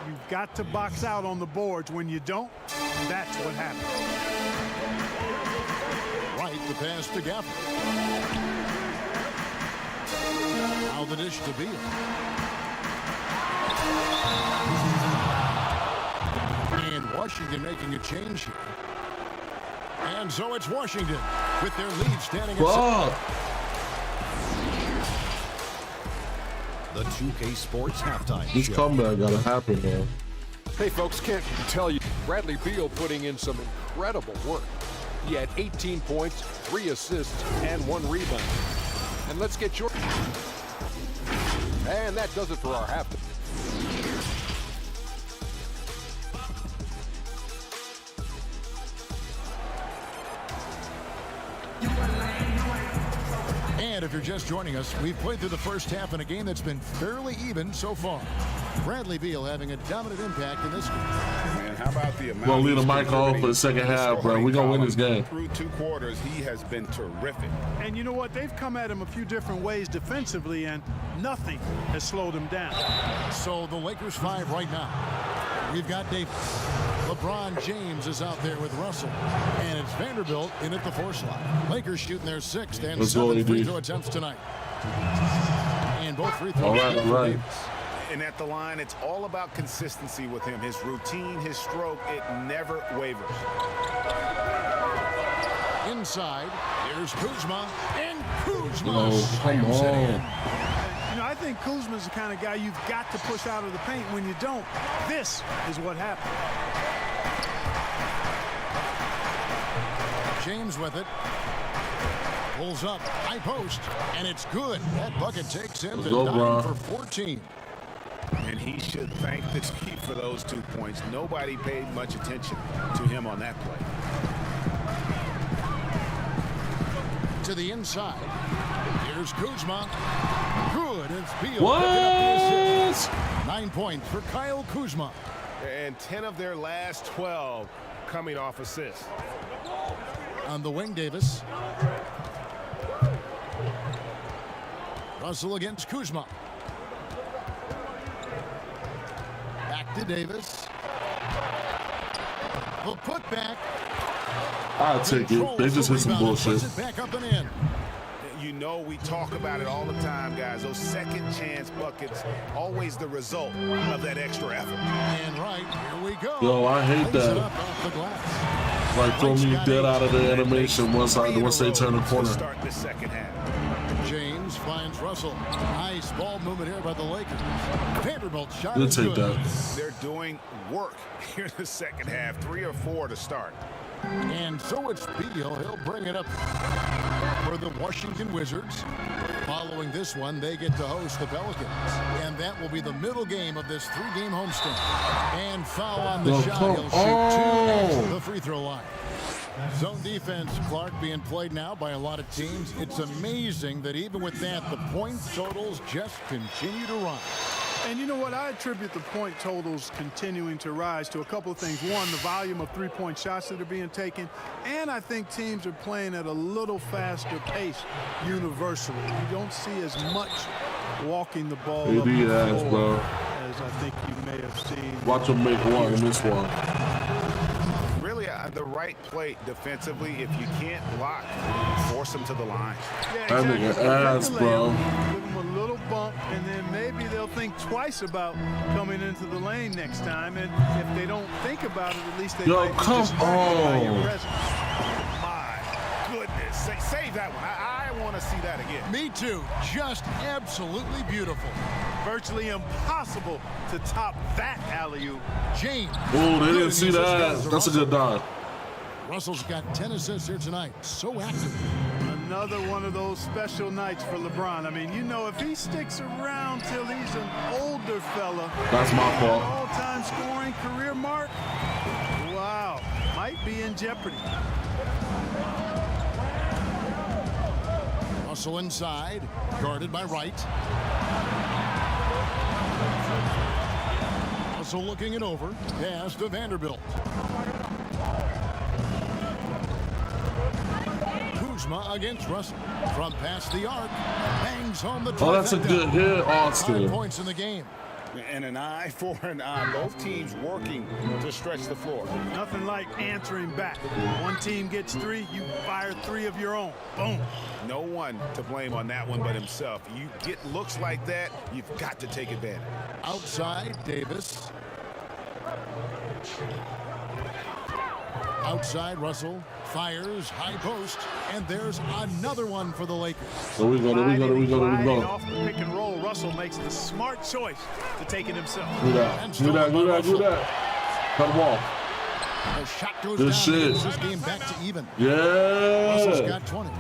You've got to box out on the boards. When you don't, that's what happens. Right, the pass to Gafford. Now the dish to Beal. And Washington making a change here. And so it's Washington with their lead standing at 7. The 2K Sports Halftime This Show. comeback gotta happen, man. Hey, folks, can't tell you. Bradley Beal putting in some incredible work. He had 18 points, 3 assists, and 1 rebound. And let's get your... And that does it for our halftime. And if you're just joining us, we've played through the first half in a game that's been fairly even so far. Bradley Beal having a dominant impact in this one. Man, how about the amount? We're gonna leave the mic off for the second half, bro. We're gonna win this game. Through 2 quarters, he has been terrific. And you know what? They've come at him a few different ways defensively, and nothing has slowed him down. So the Lakers 5 right now. We've got Davis. LeBron James is out there with Russell. And it's Vanderbilt in at the 4 slot. Lakers shooting their 6th and 7th free throw attempts tonight. And both free throws. All right. And at the line, it's all about consistency with him. His routine, his stroke, it never wavers. Inside, here's Kuzma. And Kuzma Oh, come slams it in. on. You know, I think Kuzma's the kind of guy you've got to push out of the paint. When you don't, this is what happens. James with it. Pulls up, high post, and it's good. That bucket takes him to 9 for 14. And he should thank the team for those 2 points. Nobody paid much attention to him on that play. To the inside. Here's Kuzma. Good. It's Beal. What? Picking up the assist. 9 points for Kyle Kuzma. And 10 of their last 12 coming off assists. On the wing, Davis. Russell against Kuzma. Back to Davis. The putback. I'll take it. They just hit some bullshit. Puts it back up and in. You know, we talk about it all the time, guys. Those second chance buckets, always the result of that extra effort. And right, here we go. Yo, I hate Lays it that. up off the glass. Like, throw me dead out of the animation once they turn the corner. Start the second half. James finds Russell. Nice ball movement here by the Lakers. Vanderbilt shot We'll is take good. that. They're doing work here in the second half. 3 or 4 to start. And so it's Beal. He'll bring it up for the Washington Wizards. Following this one, they get to host the Pelicans. And that will be the middle game of this 3-game homestand. And foul on the shot. He'll shoot 2 at the free throw line. Zone defense, Clark, being played now by a lot of teams. It's amazing that even with that, the point totals just continue to rise. And you know what? I attribute the point totals continuing to rise to a couple of things. One, the volume of three-point shots that are being taken. And I think teams are playing at a little faster pace universally. You don't see as much walking the ball up the floor bro. as I think you may have seen. Watch them make one and miss one. Really, the right play defensively. If you can't block, force them to the line. Yeah, That exactly. nigga ass, bro. Give them a little bump, and then maybe they'll think twice about coming into the lane next time. And if they don't think about it, at least they might be distracted by your presence. My goodness. Save that one. I want to see that again. Me too. Just absolutely beautiful. Virtually impossible to top that alley-oop. James. Oh, they didn't see that. That's a good dive. Russell's got 10 assists here tonight. So active. Another one of those special nights for LeBron. I mean, you know, if he sticks around till he's an older fella. That's my fault. All-time scoring career mark. Wow. Might be in jeopardy. Russell inside, guarded by Wright. Russell looking it over, pass to Vanderbilt. Kuzma against Russell. From past the arc, bangs home the Oh, that's a good hit, 5 Austin. points in the game. And an eye for an eye. Both teams working to stretch the floor. Nothing like answering back. One team gets 3, you fire 3 of your own. Boom. No one to blame on that one but himself. You get looks like that, you've got to take advantage. Outside, Davis. Outside, Russell fires, high post, and there's another one for the Lakers. There we go. Off the pick and roll, Russell makes the smart choice to take it himself. Do that. Cut him off. The shot goes Good down. shit. This game back to even. Yeah. Russell's got 20.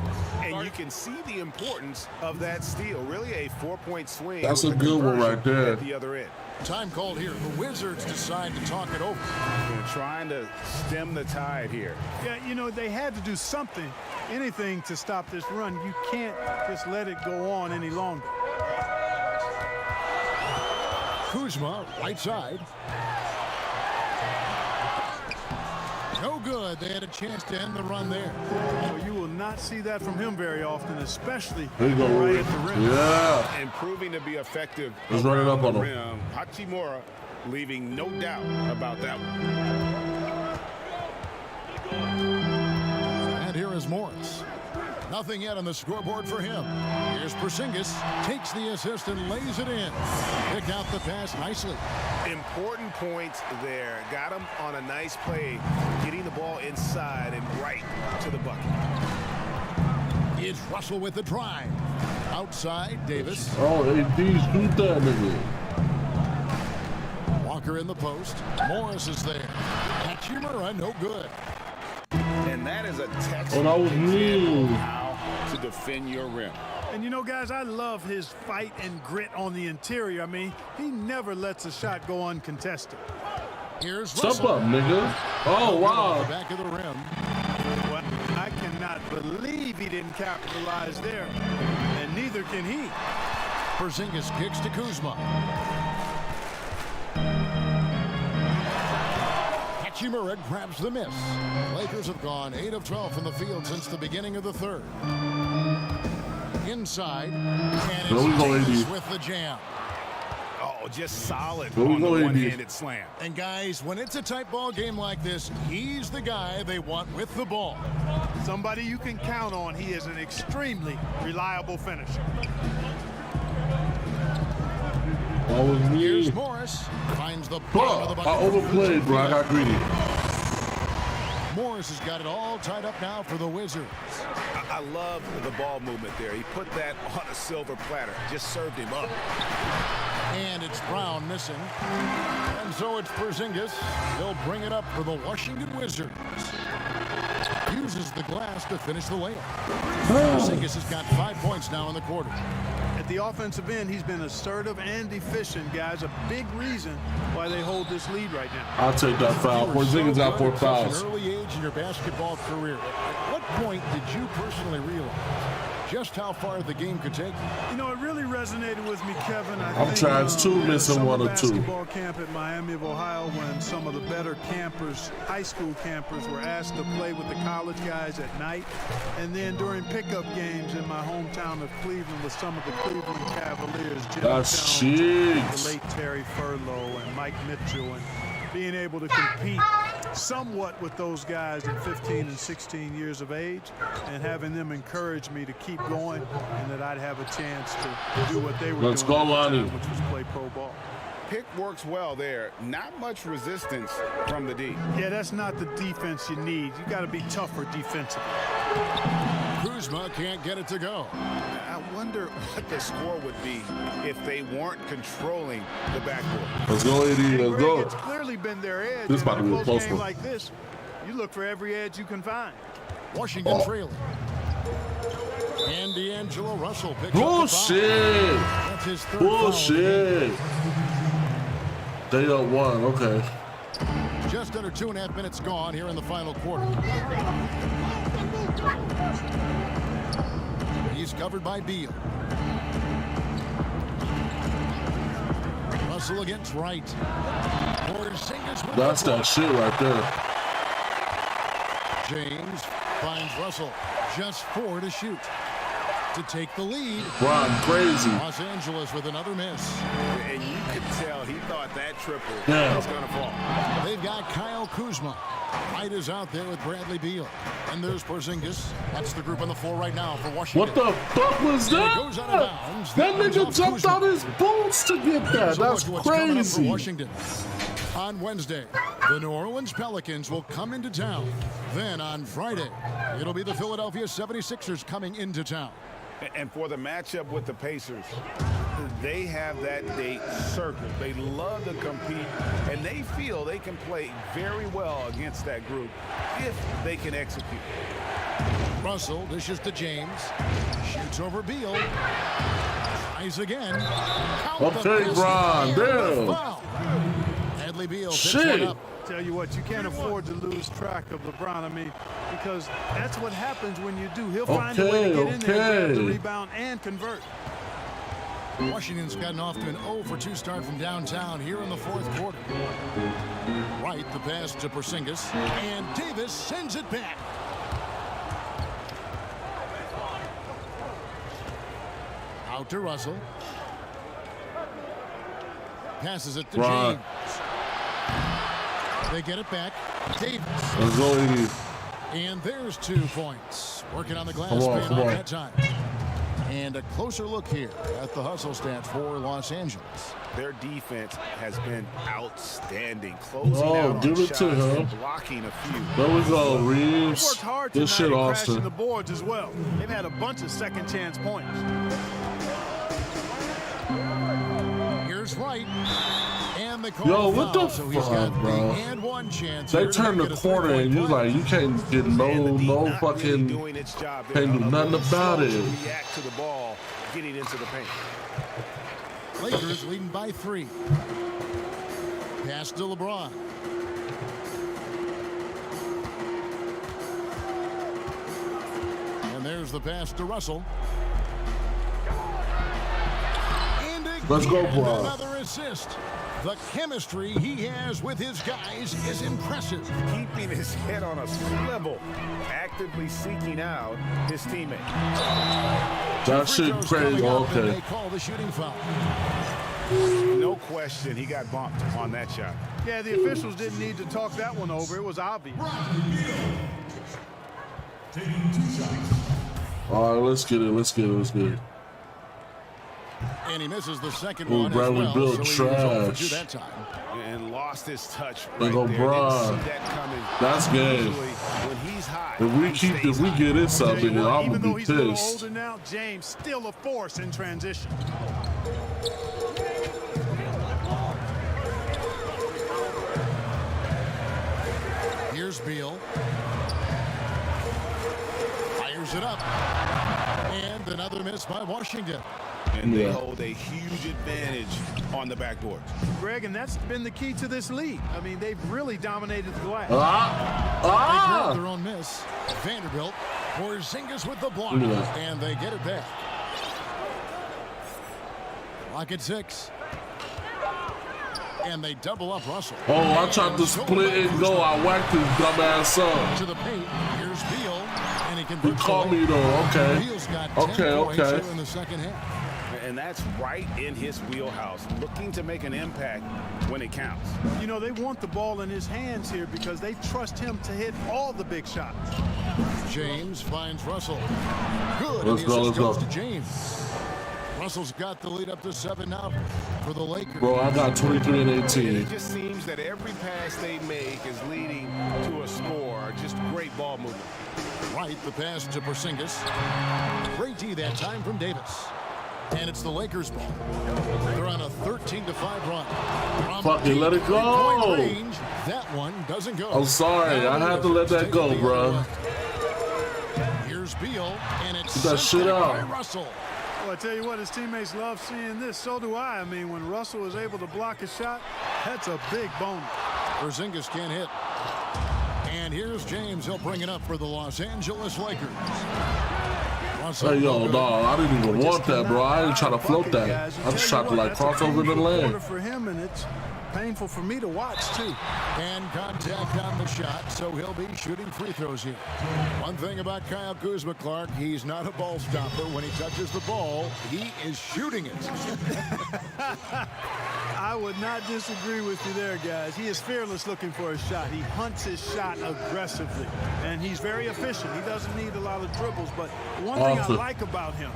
And you can see the importance of that steal. Really a 4-point swing. That's a with the good one right conversion there. At the other end. Time called here. The Wizards decide to talk it over. They're trying to stem the tide here. Yeah, you know, they had to do something, anything to stop this run. You can't just let it go on any longer. Kuzma, right side. No good. They had a chance to end the run there. Well, you will not see that from him very often, especially There you go, right Roy. at the rim. Yeah. And proving to be effective. Let's run it up on the him. rim. Hachimura leaving no doubt about that one. And here is Morris. Nothing yet on the scoreboard for him. Here's Porzingis. Takes the assist and lays it in. Picked out the pass nicely. Important points there. Got him on a nice play, getting the ball inside and right to the bucket. It's Russell with the drive. Outside, Davis. Oh, AD, shoot that nigga. Walker in the post. Morris is there. Hachimura, no good. And that is a textbook that was example mean. of how to defend your rim. And you know, guys, I love his fight and grit on the interior. I mean, he never lets a shot go uncontested. Here's Step Russell. up, nigga. Oh, The wow. back of the rim. Well, I cannot believe he didn't capitalize there, and neither can he. Porzingis kicks to Kuzma. Hachimura grabs the miss. Lakers have gone 8 of 12 from the field since the beginning of the third. Inside, and There we it's go, Davis AD. with the jam. Oh, Oh, just solid Go, on the go, one-handed slam. And guys, when it's a tight ball game like this, he's the guy they want with the ball. Somebody you can count on. He is an extremely reliable finisher. That was me. Here's Morris. Finds the bottom of the bucket. I overplayed, bro. I got greedy. Morris has got it all tied up now for the Wizards. I love the ball movement there. He put that on a silver platter. Just served him up. And it's Brown missing. And so it's Porzingis. He'll bring it up for the Washington Wizards. Uses the glass to finish the layup. Porzingis has got 5 points now in the quarter. At the offensive end, he's been assertive and efficient, guys. A big reason why they hold this lead right now. I'll take that foul. Porzingis out for fouls. At an early age in your basketball career, at what point did you personally realize just how far the game could take you? You know, it really resonated with me, Kevin. I'm trying two, missing one or two. Basketball camp at Miami of Ohio, when some of the better campers, high school campers, were asked to play with the college guys at night. And then during pickup games in my hometown of Cleveland with some of the Cleveland Cavaliers, Jim Jones, the late Terry Furlow, and Mike Mitchell, and being able to compete somewhat with those guys at 15 and 16 years of age, and having them encourage me to keep going and that I'd have a chance to do what they were doing at the time, which was play pro ball. Pick works well there. Not much resistance from the D. Yeah, that's not the defense you need. You got to be tougher defensively. Kuzma can't get it to go. I wonder what the score would be if they weren't controlling the backboard. Let's go, AD. Let's go. It's clearly been their edge. This is about to be a close game one. like this, you look for every edge you can find. Washington trailing. And D'Angelo Russell picks Bullshit. up the foul. That's his third Bullshit. They up one. Okay. Just under 2.5 minutes gone here in the final quarter. He's covered by Beal. Russell against Wright. That's that shit right there. James finds Russell. Just 4 to shoot to take the lead. Ron crazy. Los Angeles with another miss. And you could tell he thought that triple was going to fall. They've got Kyle Kuzma. Wright is out there with Bradley Beal. And there's Porzingis. That's the group on the floor right now for Washington. What the fuck was that? Goes out of bounds. That nigga jumped out his boots to get that. So That's what's coming up for crazy. Washington. On Wednesday, the New Orleans Pelicans will come into town. Then on Friday, it'll be the Philadelphia 76ers coming into town. And for the matchup with the Pacers, they have that date circled. They love to compete, and they feel they can play very well against that group if they can execute. Russell dishes to James. Shoots over Beal. Tries again. Okay, Bron. Damn. Bradley Beal picks Shit. one up. Tell you what, you can't afford to lose track of LeBron. I mean, because that's what happens when you do. He'll find a way to get in there, grab the rebound, and convert. Washington's gotten off to an 0-for-2 start from downtown here in the fourth quarter. Wright, the pass to Porzingis, and Davis sends it back. Out to Russell. Passes it to James. They get it back. Davis. Let's go, AD. And there's 2 points. Working on the glass Come on. that time. And a closer look here at the hustle stats for Los Angeles. Their defense has been outstanding. Closing out on give it shots to him. and blocking a few. There we go, They Reeves. worked hard Good shit, tonight, crashing Austin. the boards as well. They've had a bunch of second chance points. Here's Wright. And they call Yo, the what foul, the so he's got fuck, bro? the and one chance. They here to turned make the it a corner and you three-point like, you can't get no fucking, doing its job. can't do nothing about it. React to the ball, getting into the paint. Lakers leading by 3. Pass to LeBron. And there's the pass to Russell. And Let's go, again, bro. another assist. The chemistry he has with his guys is impressive. Keeping his head on a swivel, actively seeking out his teammate. That shit crazy. They Okay. call the shooting foul. No question, he got bumped on that shot. Yeah, the officials didn't need to talk that one over. It was obvious. All right, let's get it. And he misses the second Ooh, one Bradley as well, Beal so he was 0 for 2 trash. that time. And lost his touch There right go there. Bron. Didn't see that coming. That's good. Usually, when he's high, If we get this up in here, I'm Even gonna though be he's a little pissed. older now, James still a force in transition. Here's Beal. Fires it up. And another miss by Washington. And they hold a huge advantage on the backboard. Greg, and that's been the key to this league. I mean, they've really dominated the glass. They grabbed their own miss. Vanderbilt. Porzingis with the block. And they get it back. Lock at 6. And they double up Russell. Oh, I tried to split and go. I whacked his dumbass up. To the paint. Here's Beal. And he He converts. called me though. Okay. Beal's got 10 points here in the second half. And that's right in his wheelhouse, looking to make an impact when it counts. You know, they want the ball in his hands here because they trust him to hit all the big shots. James finds Russell. Good. Let's and the go, assist let's goes go. to James. Russell's got the lead up to 7 now for the Lakers. Bro, I got 23 and 18. It just seems that every pass they make is leading to a score. Just great ball movement. Right, the pass to Porzingis. Great D that time from Davis. And it's the Lakers ball. They're on a 13-5 run. Fucking let it go. Range, that one doesn't go. I'm sorry. I had to let that go, bro. Here's Beal, and it's Get that shit out. by Russell. Well, I tell you what, his teammates love seeing this. So do I. I mean, when Russell is able to block a shot, that's a big bonus. Porzingis can't hit. And here's James. He'll bring it up for the Los Angeles Lakers. Hey, yo, dog, I didn't even want that, bro. I ain't trying to float that. I just tried to, like, cross over the lane. For him, and it's painful for me to watch, too. And contact on the shot, so he'll be shooting free throws here. One thing about Kyle Kuzma, Clark, he's not a ball stopper. When he touches the ball, he is shooting it. I would not disagree with you there, guys. He is fearless looking for a shot. He hunts his shot aggressively, and he's very efficient. He doesn't need a lot of dribbles, but one thing I like about him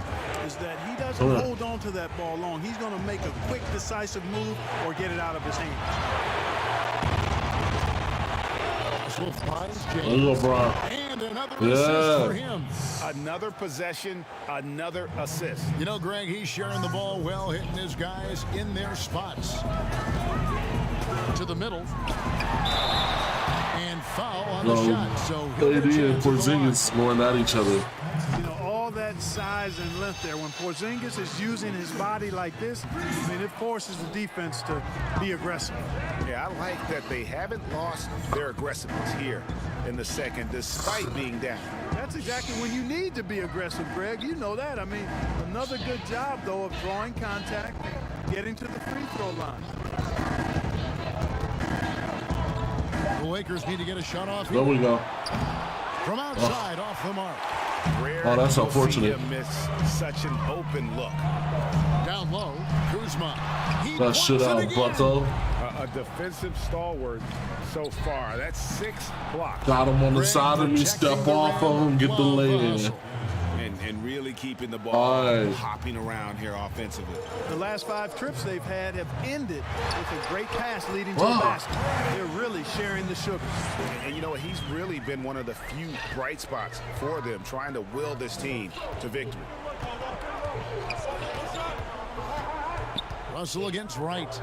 is that he doesn't hold on to that ball long. He's going to make a quick, decisive move or get it out of his hands. And another assist for him. Another possession, another assist. You know, Greg, he's sharing the ball well, hitting his guys in their spots. To the middle. And foul on the shot. So AD and Porzingis going at each other. You know, all that size and length there. When Porzingis is using his body like this, I mean, it forces the defense to be aggressive. Yeah, I like that they haven't lost their aggressiveness here in the second, despite being down. That's exactly when you need to be aggressive, Greg. You know that. I mean, another good job, though, of drawing contact and getting to the free throw line. The Lakers need to get a shot off There here. we go. From outside, off the mark. Rare Oh, that's you'll unfortunate. see him miss such an open look. Down low, Kuzma. He That shit wants it out, again. bucko. A defensive stalwart so far. That's 6 blocks. Got him on the side of me, step off of him, get the lay in. And really keeping the ball hopping around here offensively. The last 5 trips they've had have ended with a great pass leading to the basket. They're really sharing the sugar. And you know what? He's really been one of the few bright spots for them, trying to will this team to victory. Russell against Wright.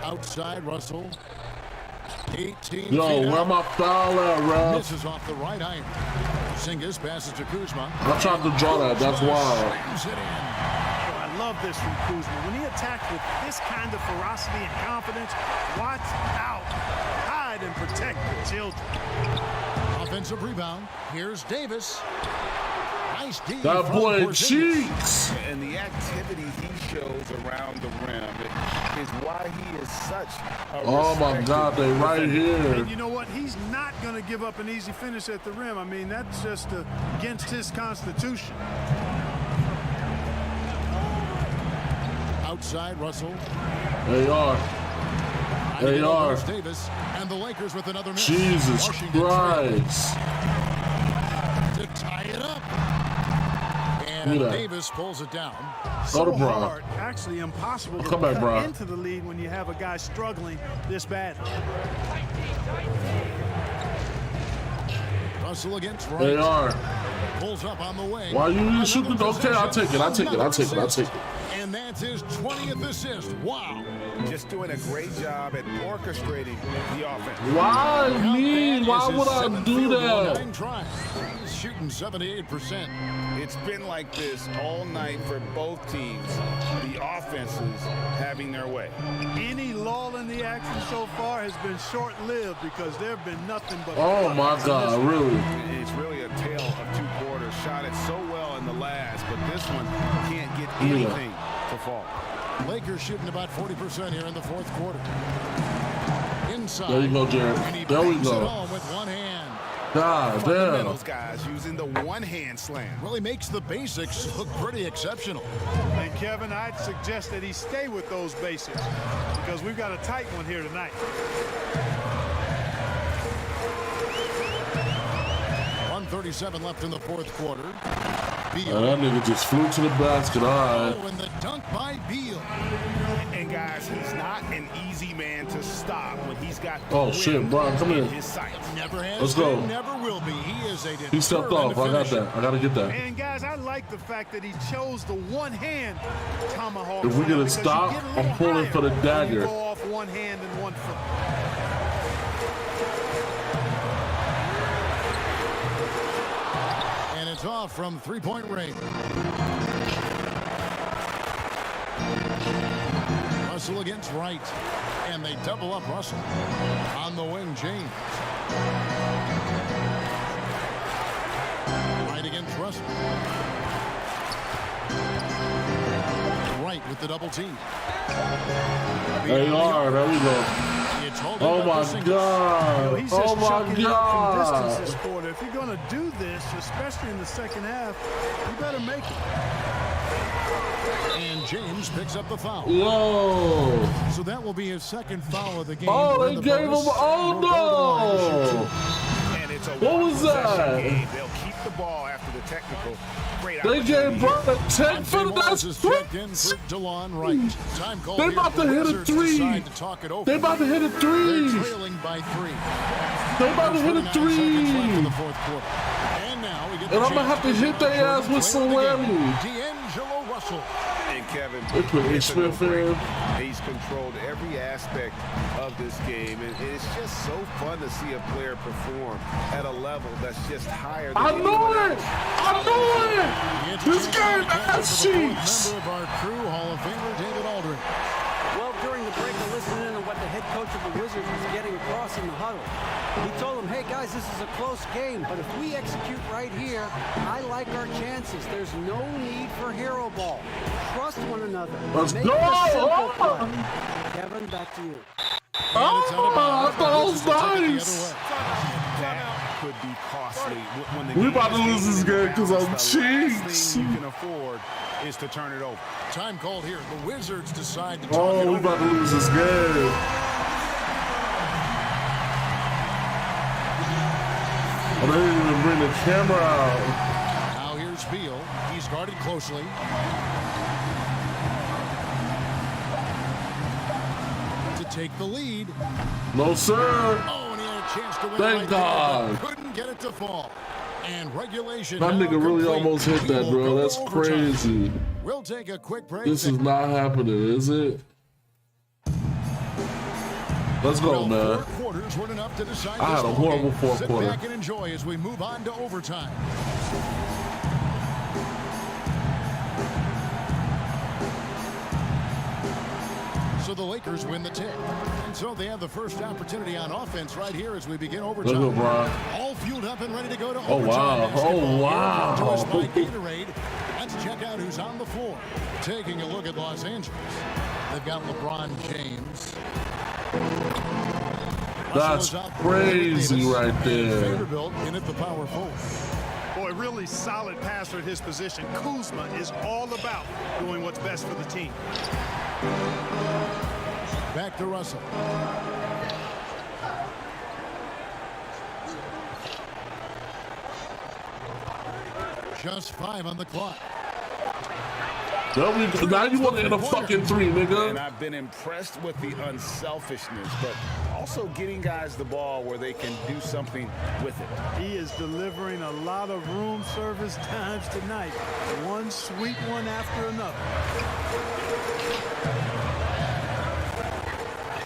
Outside, Russell. 18 Yo, feet where out. my foul at, Rob? Misses off the right iron. Singis passes to Kuzma. I tried to draw that. That's wild. Slams it in. Oh, I love this from Kuzma. When he attacks with this kind of ferocity and confidence, watch out. Hide and protect the children. Offensive rebound. Here's Davis. Nice D. That from boy Porzingis. cheeks. And the activity he shows around the rim is why he is such a Oh my God, they right here. And you know what? He's not going to give up an easy finish at the rim. I mean, that's just against his constitution. Outside Russell. They are. They are. Davis and the Lakers with another miss. Jesus Washington Christ. to tie it up. And Davis pulls it down. Go to So Bron. hard, actually impossible to Come back, cut Bron. into the lead when you have a guy struggling this badly. Russell against Wright. They are. Pulls up on the wing. Why you shooting? Okay, I'll take it. I'll take it. I'll take it. I'll take it. And that's his 20th assist. Wow. Just doing a great job at orchestrating the offense. Why me? Why would I do that? He's shooting 78%. It's been like this all night for both teams. The offenses having their way. Any lull in the action so far has been short-lived because there have been nothing but. Oh my God, really? It's really a tale of two quarters. Shot it so well in the last, but this one can't get anything to fall. Lakers shooting about 40% here in the fourth quarter. Inside. There you go, Jared. And he There we bangs it go. home with one hand. God damn. Fundamentals, guys, using the one-hand slam. Really makes the basics look pretty exceptional. And Kevin, I'd suggest that he stay with those basics because we've got a tight one here tonight. 1:37 left in the fourth quarter. Beal. That nigga just flew to the basket. All right. Oh, and the dunk by Beal. And guys, he's not an easy man to stop when he's got the Oh shit, Bron, come in here. his sights. Never has Let's go. been, never will be. He is a He stepped off. I got that. I gotta get that. And guys, I like the fact that he chose the one-hand tomahawk. If we get a because you stop, get a little I'm pulling for the higher when you dagger. go off one hand and one foot. And it's off from three-point range. Russell against Wright. And they double up Russell. On the wing, James. Wright against Russell. Wright with the double team. There you are. There we go. Oh my God. He's Oh just my chucking up from distance God. this quarter. If you're going to do this, especially in the second half, you better make it. And James picks up the foul. Yo. So that will be his second foul of the game. Oh, they gave him. Oh no. And it's a What was that? game. They'll keep the ball after the technical. Great They gave Bron a 10 for the Wallace last is checked in for DeLon Wright. Time called They here. about to The hit a Wizards three. decide to talk it over. They about to hit a They're three. trailing by 3. They about to hit a 29 seconds left in three. the fourth quarter. And now we get And I'm gonna have to hit their ass with some whammy. D'Angelo Russell. And Kevin, They put it's a Smith no-brainer. in. He's controlled every aspect of this game, and it's just so fun to see a player perform at a level that's just higher than I know anyone it. else. I know it. This game has cheeks. Member of our crew, Hall of Famer David Aldridge. Well, during the break, I listened in on what the head coach of the Wizards was getting across in the huddle. He told them, hey, guys, this is a close game, but if we execute right here, I like our chances. There's no need for hero ball. Trust one another. Let's Make go. the simple Oh. play. Kevin, back to you. Oh, I thought it was nice. That could be costly. When the We game about to is lose this moving game 'cause around, I'm the last cheeks. thing you can afford is to turn it over. Time called here. The Wizards decide to talk it Oh, we over. about to lose this game. Oh, they didn't even bring the camera out. Now here's Beal. He's guarded closely. To take the lead. No, sir. Oh, and he had a chance to win. Thank right there, God. but couldn't get it to fall. And regulation. That now nigga really complete. almost hit We that, will bro. go That's to overtime. crazy. We'll take a quick break. This is not happening, is it? Let's go, Well, man. 4 quarters weren't enough to decide I this had a ball horrible game. fourth Sit quarter. back and enjoy as we move on to overtime. So the Lakers win the tip. And so they have the first opportunity on offense right here as we begin overtime. Let's go, Bron. All fueled up and ready to go to Oh, overtime. wow. basketball. Oh, wow. Here to us by Gatorade. Let's check out who's on the floor. Taking a look at Los Angeles. They've got LeBron James. That's Russell is out crazy Davis. right there. Vanderbilt in at the power forward. Boy, really solid passer at his position. Kuzma is all about doing what's best for the team. Back to Russell. Just 5 on the clock. Now you want to hit a fucking 3, nigga. And I've been impressed with the unselfishness, but also getting guys the ball where they can do something with it. He is delivering a lot of room service times tonight. One sweet one after another.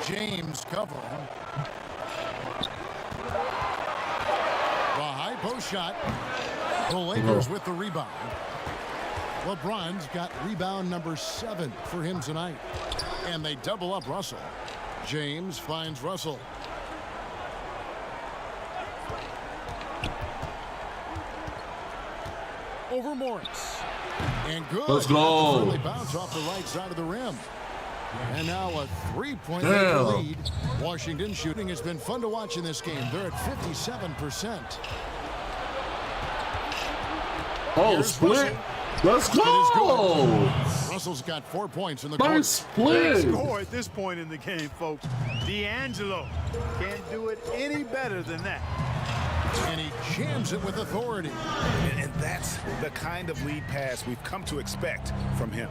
James covering. The high post shot. The Lakers with the rebound. LeBron's got rebound number 7 for him tonight. And they double up Russell. James finds Russell. Over Morris. And good. Let's go. They bounce off the right side of the rim. And now a 3-point lead. Washington shooting has been fun to watch in this game. They're at 57%. Oh, split. Let's go. Russell's got 4 points in the nice quarter. split. Score at this point in the game, folks. D'Angelo can't do it any better than that. And he jams it with authority. And that's the kind of lead pass we've come to expect from him.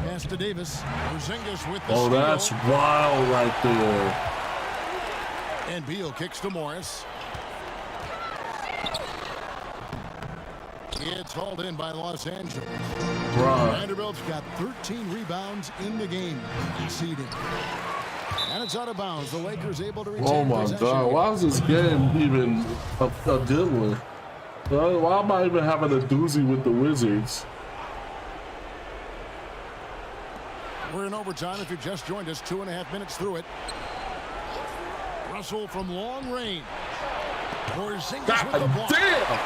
Pass to Davis. Porzingis with the Oh, steal. that's wild right there. And Beal kicks to Morris. It's hauled in by Los Angeles. Bruh. Vanderbilt's got 13 rebounds in the game, conceding. And it's out of bounds. The Lakers able to retain Oh my possession. God, why is this game even a good one? Why am I even having a doozy with the Wizards? We're in overtime. If you just joined us, 2.5 minutes through it. Russell from long range. Porzingis with the block. Damn!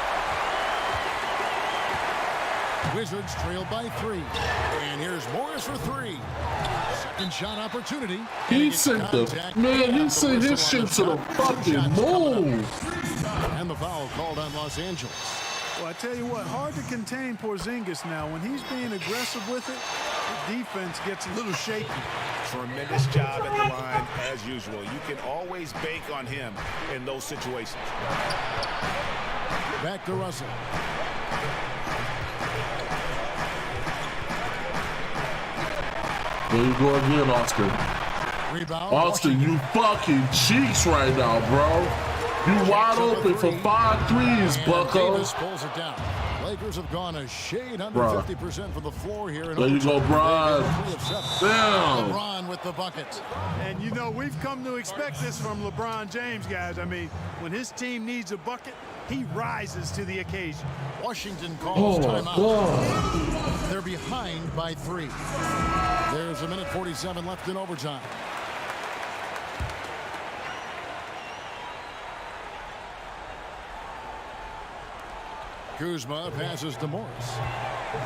Wizards trail by 3. And here's Morris for 3. Second shot opportunity. He sent he sent his shit to the fucking moon. And the foul called on Los Angeles. Well, I tell you what, hard to contain Porzingis now. When he's being aggressive with it, the defense gets a little shaky. Tremendous job at the line as usual. You can always bank on him in those situations. Back to Russell. There you go again, Austin. Rebound. Austin, you fucking cheeks right now, bro. You wide open for 5 threes, bucko. Davis pulls it down. Lakers have gone a shade under 50% from the floor here. There you go, Brian. Damn. LeBron with the bucket. And you know, we've come to expect this from LeBron James, guys. I mean, when his team needs a bucket, he rises to the occasion. Washington calls timeout. They're behind by 3. There's 1:47 left in overtime. Kuzma passes to Morris.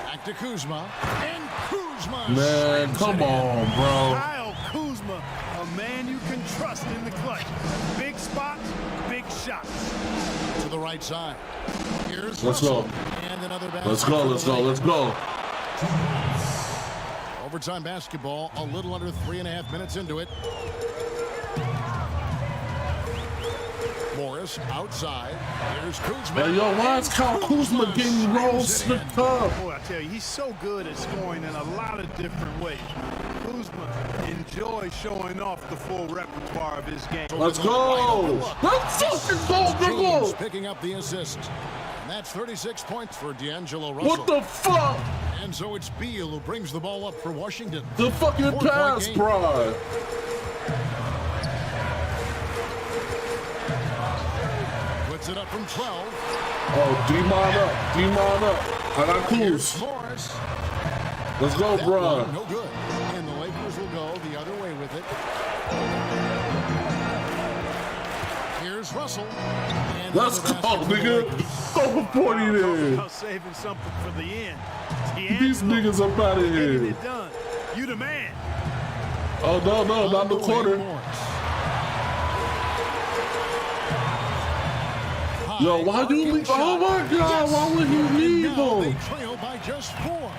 Back to Kuzma. And Kuzma. Man, come on, bro. Kyle Kuzma, a man you can trust in the clutch. Big spots, big shots. To the right side. Here's Let's Russell. go. And another Let's go, let's go, let's go. Overtime basketball, a little under 3.5 minutes into it. Morris outside. Here's Kuzma. Hey, yo, why is Kyle Kuzma getting rolled slipped up? Boy, I tell you, he's so good at scoring in a lot of different ways. Kuzma enjoys showing off the full repertoire of his game. Let's go. Let's fucking go, James nigga. picking up the assist. And that's 36 points for D'Angelo Russell. What the fuck? And so it's Beal who brings the ball up for Washington. The fucking 4-point pass, game. bro. Puts it up from 12. Oh, D-Mon up. D-Mon up. I got Here's Kuz. Morris. Let's go, That bro. one, no good. And the Lakers will go the other way with it. Here's Russell. And Let's another go, basket for the nigga. Lakers. Over 40 there. About saving something for the end. These niggas up out of Getting here. it done. You the man. Oh, no, not the quarter. high. Yo, why do you leave? Oh my God, why would he leave Now they him? trail by just 4.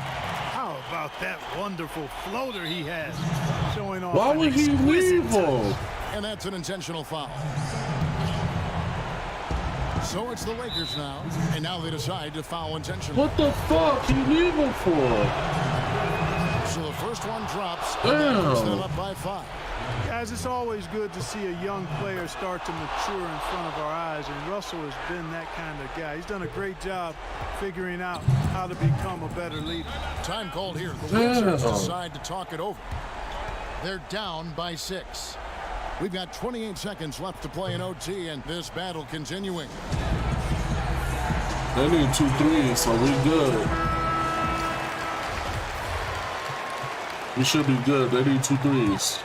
How about that wonderful floater he has? Showing off Why an would he exquisite leave touch. him? And that's an intentional foul. So it's the Lakers now, and now they decide to foul intentionally. What the fuck he leave him for? So the first one drops, and Damn. that puts them up by 5. Guys, it's always good to see a young player start to mature in front of our eyes, and Russell has been that kind of guy. He's done a great job figuring out how to become a better leader. Time called here. The Damn. Wizards decide to talk it over. They're down by 6. We've got 28 seconds left to play in OT, and this battle continuing. They need 2 threes, so we good. We should be good. They need 2 threes.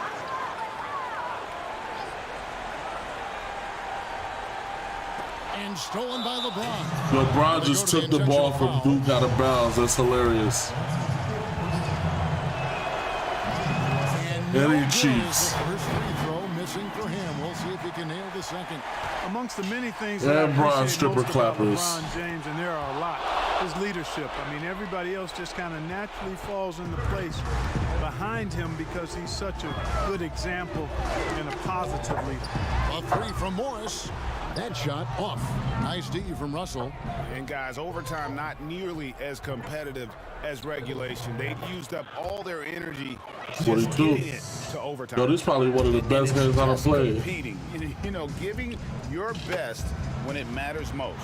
And stolen by LeBron. LeBron just took the ball from Duke out of bounds. That's hilarious. And he cheats. First free throw missing for him. We'll see if he can nail the second. Amongst the many things Yeah, that I Bron appreciate stripper most about clappers. LeBron James, and there are a lot, his leadership. I mean, everybody else just kind of naturally falls into place behind him because he's such a good example and a positive leader. A 3 from Morris. That shot off. Nice D from Russell. And guys, overtime not nearly as competitive as regulation. They used up all their energy just 42. getting it to overtime. Yo, this is probably one of the best games I've played. Competing, you know, giving your best when it matters most.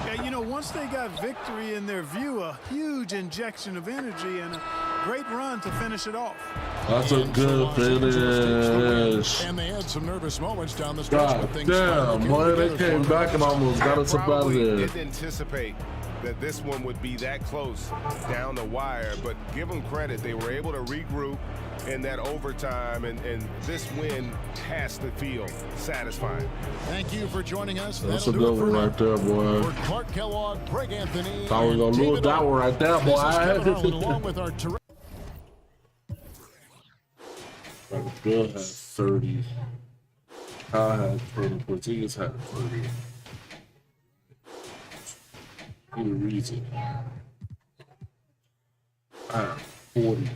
Yeah, you know, once they got victory in their view, a huge injection of energy and a great run to finish it off. That's a good finish. And they had some nervous moments down the stretch. God but things damn, finally boy, they together came for back and almost got us up out of Probably there. didn't anticipate that this one would be that close down the wire, but give them credit. They were able to regroup in that overtime, and this win has to feel satisfying. Thank you for joining us. That's a That'll do good it for one now. right there, boy. For Clark Kellogg, Greg Anthony, Thought we and were gonna lose David that Owen. one right there, This is Kevin Harlan boy. along with our terrific. Bill had 30. Kyle had 30. Portillo's had 30. For the reason. I had 40.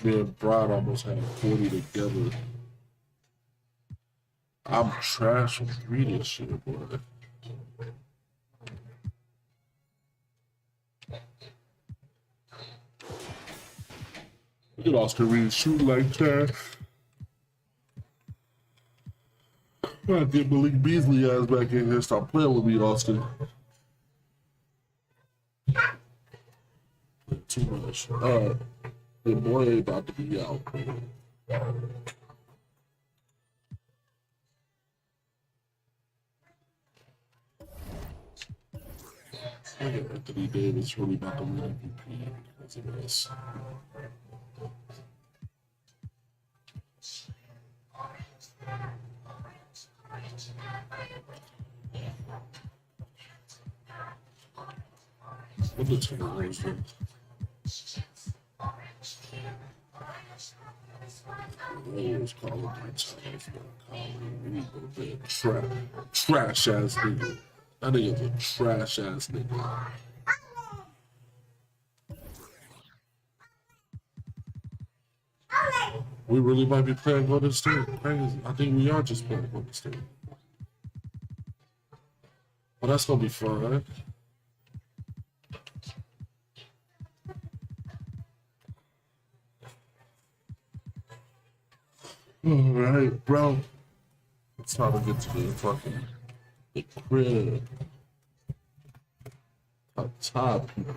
Me and Brad almost had 40 together. I'm trash on reading shit, boy. You lost to read shoot like that. I get Malik Beasley ass back in here. Stop playing with me, Austin. Too much. The boy ain't about to be out. I think Anthony Davis really about to win MVP because of this. What the Timberwolves do? Wolves calling my times, trash ass nigga. That nigga's a trash ass nigga. We really might be playing Golden State. Crazy. I think we are just playing Golden State. Well, that's gonna be fun, right? Alright, bro. It's time to get to the fucking crib. Top people.